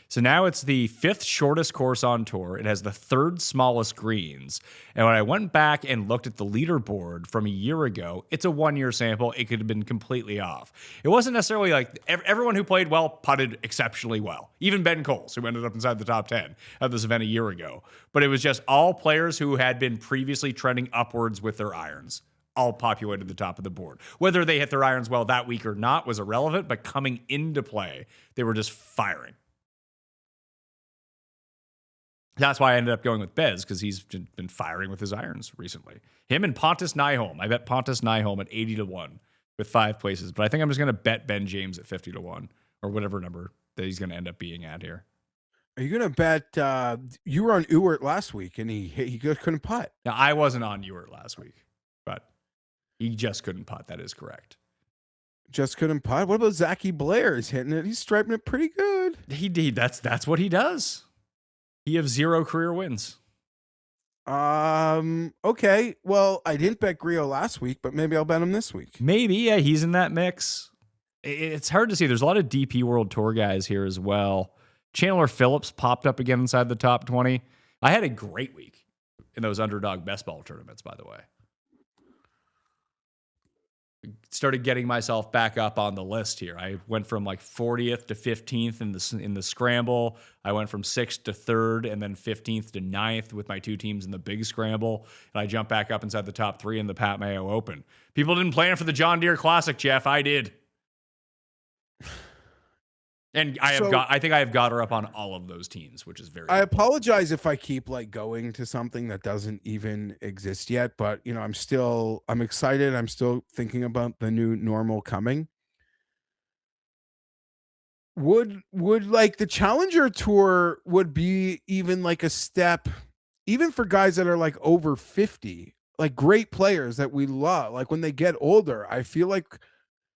So now it's the 5th shortest course on tour. It has the 3rd smallest greens. And when I went back and looked at the leaderboard from a year ago, it's a 1-year sample. It could have been completely off. It wasn't necessarily like everyone who played well putted exceptionally well. Even Ben Coles, who ended up inside the top 10 at this event a year ago. But it was just all players who had been previously trending upwards with their irons. All populated the top of the board. Whether they hit their irons well that week or not was irrelevant, but coming into play, they were just firing. That's why I ended up going with Bez, because he's been firing with his irons recently. Him and Pontus Nyholm. I bet Pontus Nyholm at 80-1 with 5 places. But I think I'm just going to bet Ben James at 50-1 or whatever number that he's going to end up being at here. Are you going to bet you were on Ewert last week and he couldn't putt? Now, I wasn't on Ewert last week, but he just couldn't putt. That is correct. Just couldn't putt? What about Zachy Blair? He's hitting it. He's striping it pretty good. That's what he does. He has 0 career wins. Okay. Well, I didn't bet Griot last week, but maybe I'll bet him this week. Maybe, yeah, he's in that mix. It's hard to see. There's a lot of DP World Tour guys here as well. Chandler Phillips popped up again inside the top 20. I had a great week in those underdog best ball tournaments, by the way. Started getting myself back up on the list here. I went from like 40th to 15th in the scramble. I went from 6th to 3rd and then 15th to 9th with my 2 teams in the big scramble. And I jumped back up inside the top 3 in the Pat Mayo Open. People didn't plan for the John Deere Classic, Jeff. I did. And I think I have Gotterup on all of those teams, which is very I apologize if I keep like going to something that doesn't even exist yet, but I'm excited. I'm still thinking about the new normal coming. Would like the Challenger Tour would be even like a step, even for guys that are like over 50, like great players that we love, like when they get older, I feel like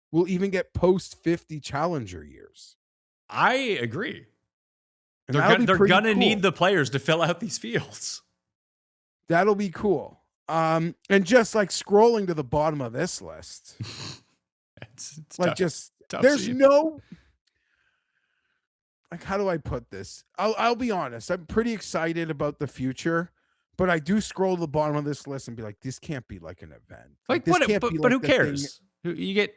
we'll even get post 50 Challenger years. I agree. And they're going to need the players to fill out these fields. That'll be cool. And just like scrolling to the bottom of this list, it's like tough, just tough there's scene. no like, how do I put this? I'll be honest. I'm pretty excited about the future, but I do scroll to the bottom of this list and be like, this can't be like an event. Like this what? can't But be like who the cares? You get.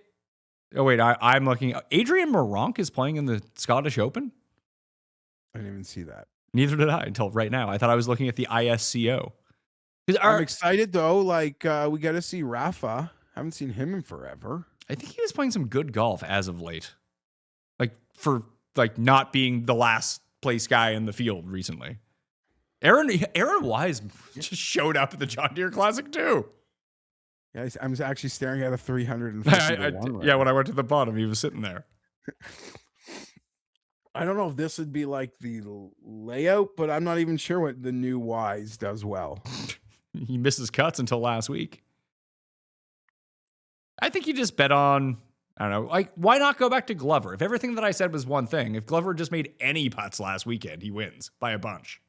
Oh, wait, I'm looking. Adrian Moronk is playing in the Scottish Open? I didn't even see that. Neither did I until right now. I thought I was looking at the ISCO. I'm excited though. Like we got to see Rafa. Haven't seen him in forever. I think he was playing some good golf as of late. Like for not being the last place guy in the field recently. Aaron Wise just showed up at the John Deere Classic too. Yeah, I'm actually staring at a 350 to 1 right yeah, when I went to the bottom, he was sitting there. I don't know if this would be like the layout, but I'm not even sure what the new Wise does well. He misses cuts until last week. I think you just bet on, I don't know, like, why not go back to Glover? If everything that I said was one thing, if Glover just made any putts last weekend, he wins by a bunch.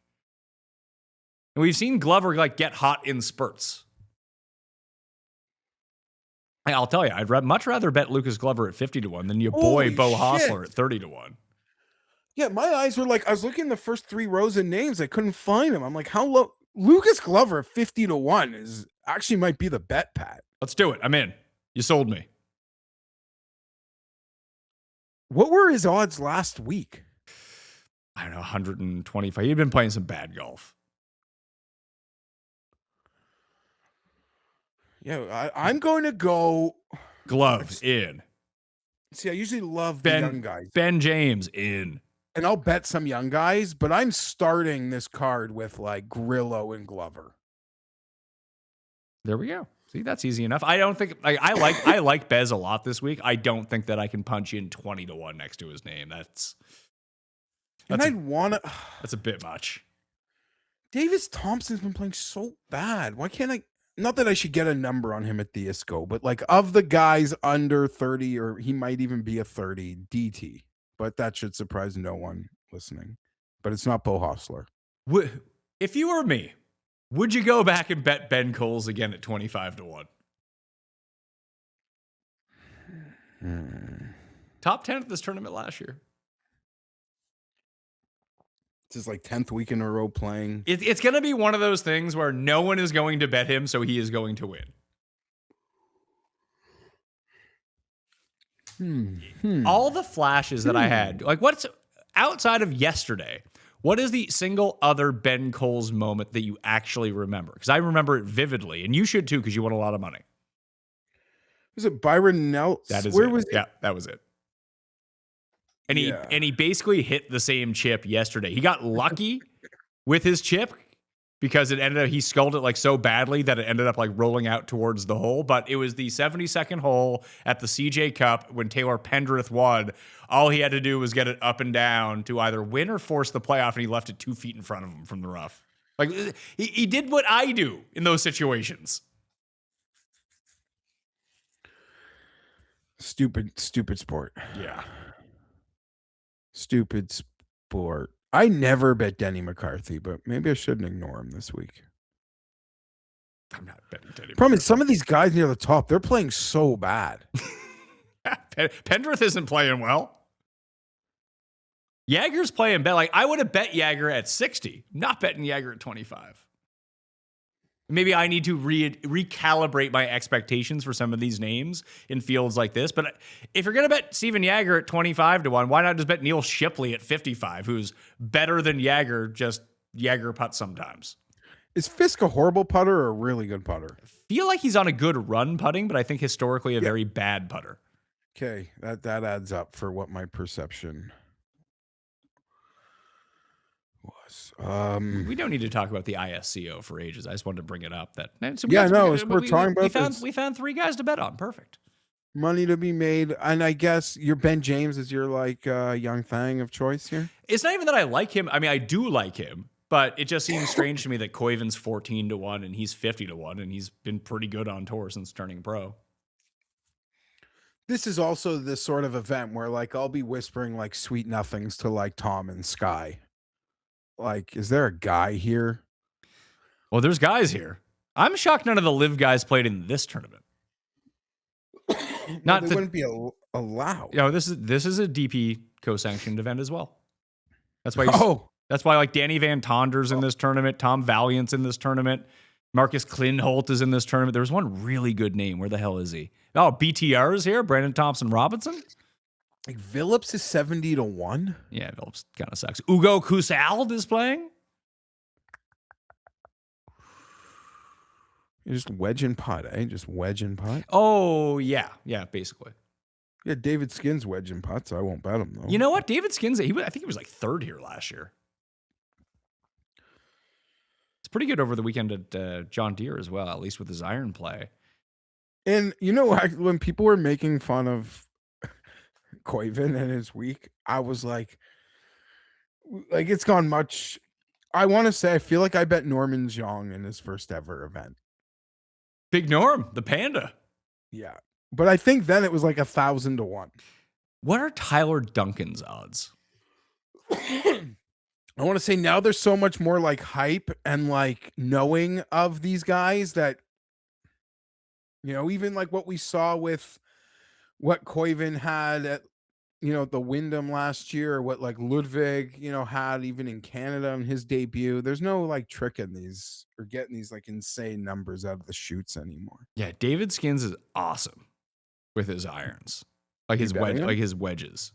And we've seen Glover like get hot in spurts. I'll tell you, I'd much rather bet Lucas Glover at 50 to 1 than your boy Bo Hostler at 30 to 1. Yeah, my eyes were like, I was looking at the first 3 rows of names. I couldn't find him. I'm like, how low? Lucas Glover at 50 to 1 is actually might be the bet, Pat. Let's do it. I'm in. You sold me. What were his odds last week? I don't know, 125. He'd been playing some bad golf. Yeah, I'm going to go Gloves in. See, I usually love the young guys. Ben James in. And I'll bet some young guys, but I'm starting this card with like Grillo and Glover. There we go. See, that's easy enough. I don't think I like Bez a lot this week. I don't think that I can punch in 20 to 1 next to his name. That's a bit much. Davis Thompson's been playing so bad. Why can't I? Not that I should get a number on him at the ISCO, but like of the guys under 30, or he might even be a 30 DT, but that should surprise no one listening. But it's not Bo Hostler. If you were me, would you go back and bet Ben Coles again at 25 to 1? Top 10 at this tournament last year. It's his like 10th week in a row playing. It's going to be one of those things where no one is going to bet him, so he is going to win. All the flashes that I had, like what's outside of yesterday, what is the single other Ben Coles moment that you actually remember? Because I remember it vividly, and you should too, because you won a lot of money. Was it Byron Nelson? That is Where it. was it? Yeah, that was it. And he basically hit the same chip yesterday. He got lucky with his chip because he sculled it like so badly that it ended up like rolling out towards the hole. But it was the 72nd hole at the CJ Cup when Taylor Pendrith won. All he had to do was get it up and down to either win or force the playoff, and he left it 2 feet in front of him from the rough. Like he did what I do in those situations. Stupid sport. Yeah. Stupid sport. I never bet Denny McCarthy, but maybe I shouldn't ignore him this week. I'm not betting Denny. Problem is, some of these guys near the top, they're playing so bad. Pendrith isn't playing well. Jager's playing bad. Like I would have bet Jager at 60, not betting Jager at 25. Maybe I need to recalibrate my expectations for some of these names in fields like this. But if you're going to bet Steven Jager at 25 to 1, why not just bet Neil Shipley at 55, who's better than Jager, just Jager putts sometimes? Is Fisk a horrible putter or a really good putter? I feel like he's on a good run putting, but I think historically a very bad putter. Okay, that adds up for what my perception was. We don't need to talk about the ISCO for ages. I just wanted to bring it up. We're talking about this. We found 3 guys to bet on. Perfect. Money to be made, and I guess your Ben James is your like young thang of choice here. It's not even that I like him. I mean, I do like him, but it just seems strange to me that Koiven's 14 to 1 and he's 50 to 1, and he's been pretty good on tour since turning pro. This is also this sort of event where like I'll be whispering like sweet nothings to like Tom and Sky. Like, is there a guy here? Well, there's guys here. I'm shocked none of the live guys played in this tournament. They wouldn't be allowed. You know, this is a DP co-sanctioned event as well. That's why. That's why like Danny Van Tonder's in this tournament. Tom Valiant's in this tournament. Marcus Klinholt is in this tournament. There's one really good name. Where the hell is he? Oh, BTR is here. Brandon Thompson Robinson. Like Phillips is 70 to 1. Yeah, Phillips kind of sucks. Ugo Kusald is playing. You just wedge and putt, eh? Just wedge and putt. Oh, yeah. Yeah, basically. Yeah, David Skins wedge and putt, so I won't bet him though. You know what? David Skins, I think he was like third here last year. It's pretty good over the weekend at John Deere as well, at least with his iron play. And you know, when people were making fun of Koivu and his week, I was like it's gone much. I want to say I feel like I bet Norman Zhang in his first ever event. Big Norm, the panda. Yeah. But I think then it was like 1,000 to 1. What are Tyler Duncan's odds? I want to say now there's so much more like hype and like knowing of these guys that, you know, even like what we saw with what Koivu had at, you know, the Wyndham last year, or what like Ludwig, you know, had even in Canada on his debut. There's no like trick in these or getting these like insane numbers out of the shoots anymore. Yeah, David Skins is awesome with his irons, like his wedges.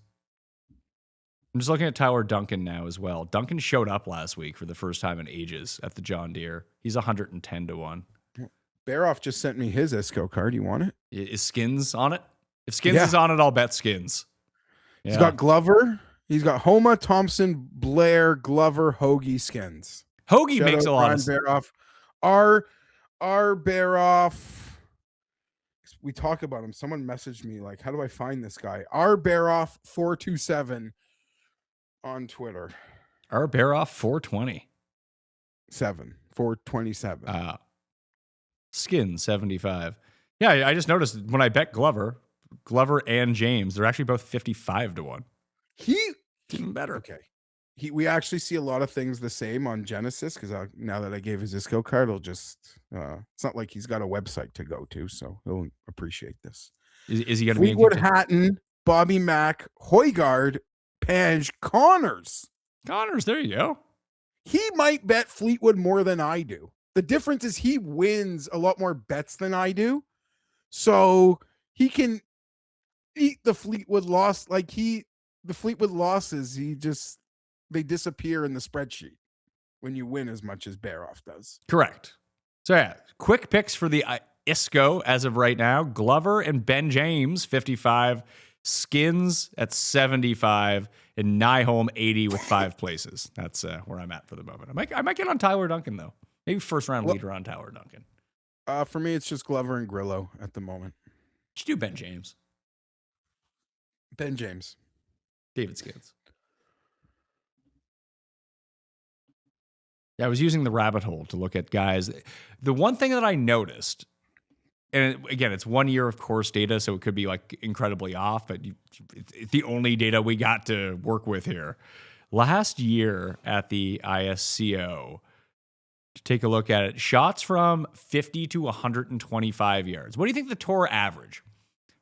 I'm just looking at Tyler Duncan now as well. Duncan showed up last week for the first time in ages at the John Deere. He's 110 to 1. Baroff just sent me his ISCO card. You want it? Is Skins on it? If Skins is on it, I'll bet Skins. Yeah. He's got Glover. He's got Homa, Thompson, Blair, Glover, Hoagie, Skins. Hoagie makes a lot of sense. Baroff. Our Baroff. We talk about him. Someone messaged me like, "How do I find this guy?" R Baroff 427 on Twitter. R Baroff 420. 427. Skin 75. Yeah, I just noticed when I bet Glover and James, they're actually both 55 to 1. Even better. Okay. We actually see a lot of things the same on Genesis because now that I gave his ISCO card, he'll just it's not like he's got a website to go to, so he'll appreciate this. Is he going to be Fleetwood, Hatton, Bobby Mack, Højgaard, Page, Connors? There you go. He might bet Fleetwood more than I do. The difference is he wins a lot more bets than I do, so he can eat the Fleetwood loss. The Fleetwood losses, they disappear in the spreadsheet when you win as much as Baroff does. Correct. So yeah, quick picks for the ISCO as of right now. Glover and Ben James, 55. Skins at 75. And Nyholm, 80 with 5 places. That's where I'm at for the moment. I might get on Tyler Duncan, though. Maybe first round leader on Tyler Duncan. For me, it's just Glover and Grillo at the moment. Should do Ben James. Ben James. David Skins. Yeah, I was using the rabbit hole to look at guys. The one thing that I noticed, and again, it's 1 year of course data, so it could be like incredibly off, but it's the only data we got to work with here. Last year at the ISCO, to take a look at it, shots from 50 to 125 yards. What do you think the tour average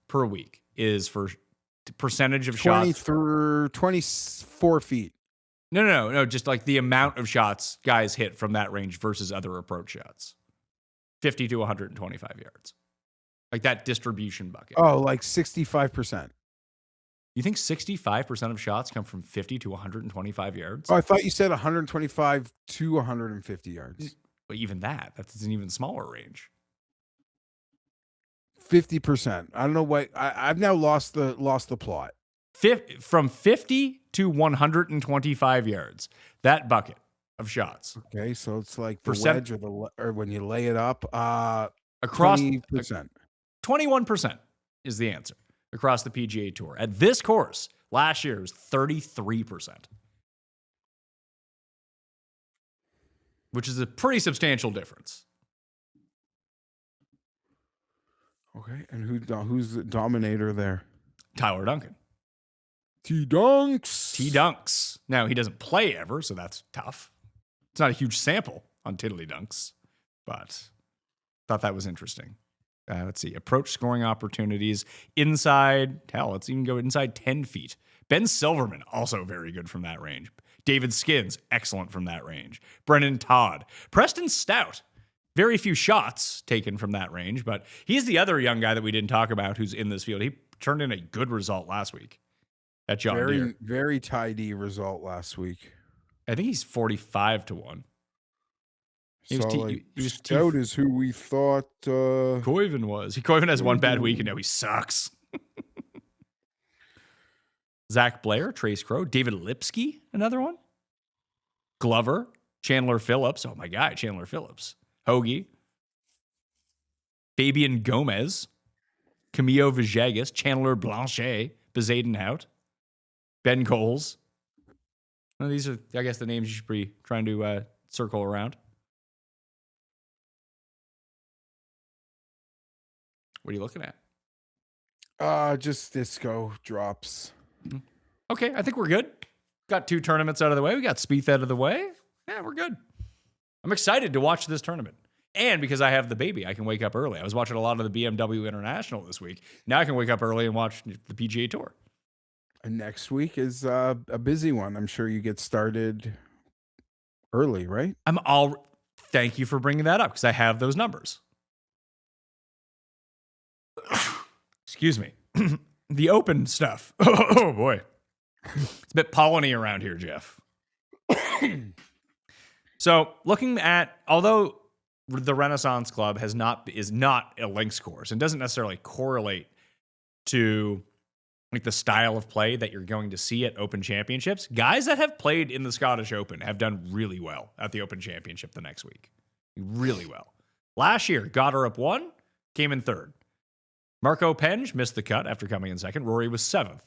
per week is for percentage of shots? 24 feet. No. Just like the amount of shots guys hit from that range versus other approach shots. 50 to 125 yards. Like that distribution bucket. Oh, like 65%. You think 65% of shots come from 50 to 125 yards? Oh, I thought you said 125 to 150 yards. But even that's an even smaller range. 50%. I don't know what I've now lost the plot. From 50 to 125 yards, that bucket of shots. Okay, so it's like the wedge or when you lay it up, across 20%. 21% is the answer across the PGA Tour. At this course, last year was 33%, which is a pretty substantial difference. Okay, and who's the dominator there? Tyler Duncan. T-Dunks. Now, he doesn't play ever, so that's tough. It's not a huge sample on Tiddly Dunks, but thought that was interesting. Let's see. Approach scoring opportunities. Inside, let's even go inside 10 feet. Ben Silverman, also very good from that range. David Skins, excellent from that range. Brennan Todd. Preston Stout, very few shots taken from that range, but he's the other young guy that we didn't talk about who's in this field. He turned in a good result last week at John Deere. Very tidy result last week. I think he's 45 to 1. He was, So, T, like, he was Stout is who we thought. Koivu was. Koivu has one bad week and now he sucks. Zach Blair, Trace Crow, David Lipsky, another one. Glover, Chandler Phillips. Oh my God, Chandler Phillips. Hoagie. Fabian Gomez. Camillo Villegas, Chandler Blanchet, Bezadenhout. Ben Coles. Well, these are, I guess, the names you should be trying to circle around. What are you looking at? Just ISCO drops. Okay, I think we're good. Got 2 tournaments out of the way. We got Spieth out of the way. Yeah, we're good. I'm excited to watch this tournament. And because I have the baby, I can wake up early. I was watching a lot of the BMW International this week. Now I can wake up early and watch the PGA Tour. And next week is a busy one. I'm sure you get started early, right? Thank you for bringing that up because I have those numbers. Excuse me. The Open stuff. Oh boy. It's a bit polleny around here, Geoff. So looking at, although the Renaissance Club is not a links course and doesn't necessarily correlate to like the style of play that you're going to see at Open Championships, guys that have played in the Scottish Open have done really well at the Open Championship the next week. Really well. Last year, Gotterup won, came in 3rd. Marco Penge missed the cut after coming in 2nd. Rory was 7th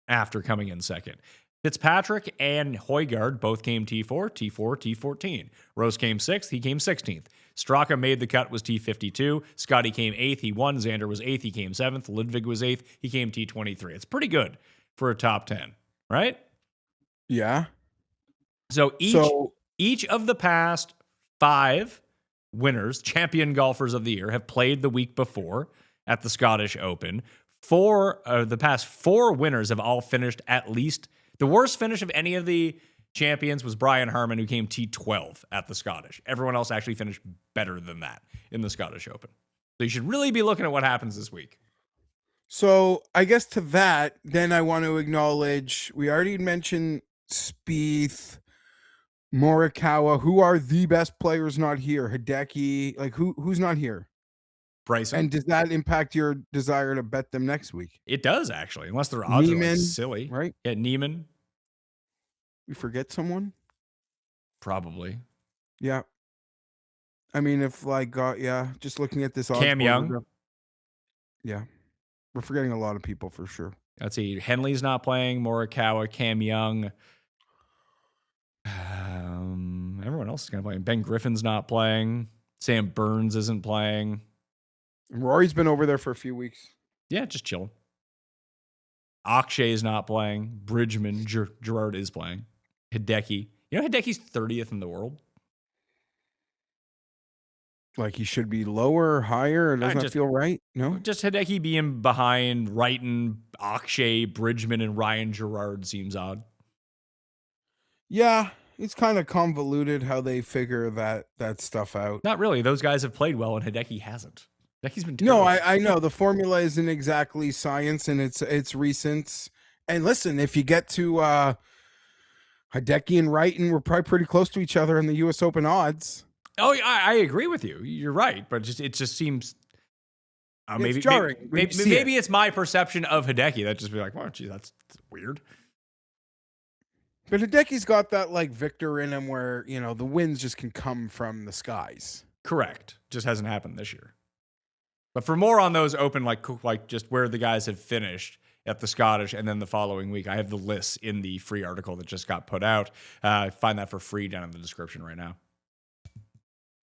after coming in 2nd. Fitzpatrick and Højgaard both came T4, T4, T14. Rose came 6th. He came 16th. Straka made the cut, was T52. Scotty came 8th. He won. Xander was 8th. He came 7th. Ludwig was 8th. He came T23. It's pretty good for a top 10, right? Yeah. So each of the past 5 winners, champion golfers of the year, have played the week before at the Scottish Open. The past 4 winners have all finished at least. The worst finish of any of the champions was Brian Harman, who came T12 at the Scottish. Everyone else actually finished better than that in the Scottish Open. So you should really be looking at what happens this week. So I guess to that, then I want to acknowledge, we already mentioned Spieth, Morikawa, who are the best players not here. Hideki, like who's not here? Bryson. And does that impact your desire to bet them next week? It does, actually, unless their odds are like silly. Right? Yeah, Neiman. We forget someone? Probably. Yeah. I mean, if just looking at this odds Cam board, Young. Yeah. We're forgetting a lot of people for sure. Let's see. Henley's not playing. Morikawa, Cam Young. Everyone else is kind of playing. Ben Griffin's not playing. Sam Burns isn't playing. And Rory's been over there for a few weeks. Yeah, just chilling. Akshay's not playing. Bridgman, Gerard is playing. Hideki. You know Hideki's 30th in the world? Like he should be lower or higher? Or doesn't that feel right? No? Just Hideki being behind Wrighton, Akshay, Bridgman, and Ryan Gerard seems odd. Yeah, it's kind of convoluted how they figure that stuff out. Not really. Those guys have played well, and Hideki hasn't. Hideki's been terrible. No, I know. The formula isn't exactly science, and it's recent. And listen, if you get to Hideki and Wrighton, we're probably pretty close to each other in the U.S. Open odds. Oh, I agree with you. You're right, but it just seems maybe jarring. Maybe it's my perception of Hideki that just be like, well, gee, that's weird. But Hideki's got that like Viktor in him where, the winds just can come from the skies. Correct. Just hasn't happened this year. But for more on those Open, like just where the guys have finished at the Scottish and then the following week, I have the lists in the free article that just got put out. Find that for free down in the description right now.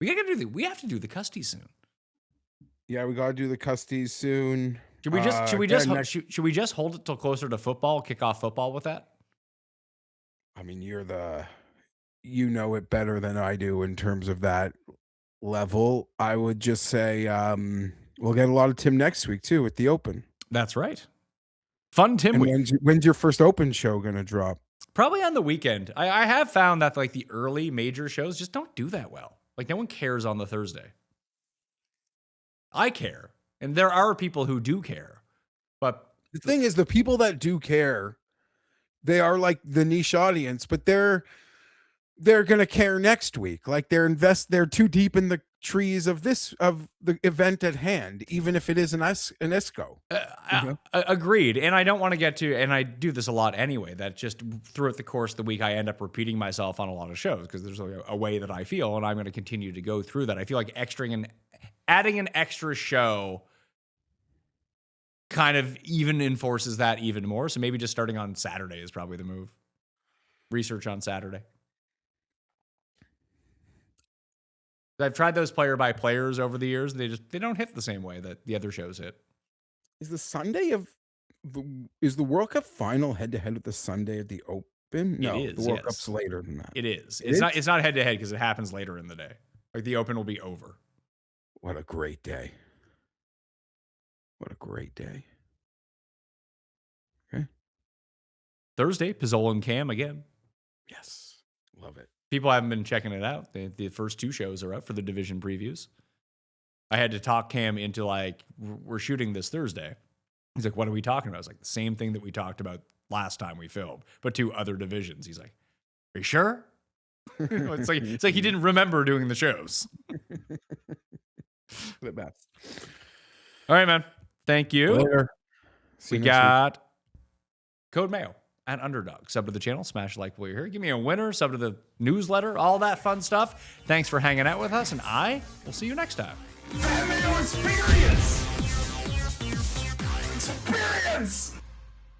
We have to do the Custies soon. Yeah, we got to do the Custies soon. Should we just hold it till closer to football, kick off football with that? I mean, you know it better than I do in terms of that level. I would just say we'll get a lot of Tim next week too with the Open. That's right. Fun Tim week. When's your first Open show going to drop? Probably on the weekend. I have found that like the early major shows just don't do that well. Like no one cares on the Thursday. I care. And there are people who do care. But the thing is, the people that do care, they are like the niche audience, but they're they're gonna care next week. Like they're too deep in the trees of the event at hand, even if it is an ISCO. Agreed. And I don't want to get to, and I do this a lot anyway, that just throughout the course of the week, I end up repeating myself on a lot of shows because there's a way that I feel, and I'm going to continue to go through that. I feel like adding an extra show kind of even enforces that even more. So maybe just starting on Saturday is probably the move. Research on Saturday. I've tried those player by players over the years. They don't hit the same way that the other shows hit. Is the Sunday of is the World Cup final head to head with the Sunday of the Open? No, it is, the World Cup's later than that. It is. It's not head to head because it happens later in the day. Like the Open will be over. What a great day. What a great day. Okay. Thursday, Pizzola and Cam again. Yes. Love it. People haven't been checking it out. The first two shows are up for the division previews. I had to talk Cam into like, we're shooting this Thursday. He's like, what are we talking about? I was like, the same thing that we talked about last time we filmed, but two other divisions. He's like, are you sure? It's like he didn't remember doing the shows. The best. All right, man. Thank you. Later. We got Code Mayo and Underdog. Sub to the channel, smash like while you're here. Give me a winner, sub to the newsletter, all that fun stuff. Thanks for hanging out with us, and I will see you next time. Mayo Experience! Experience!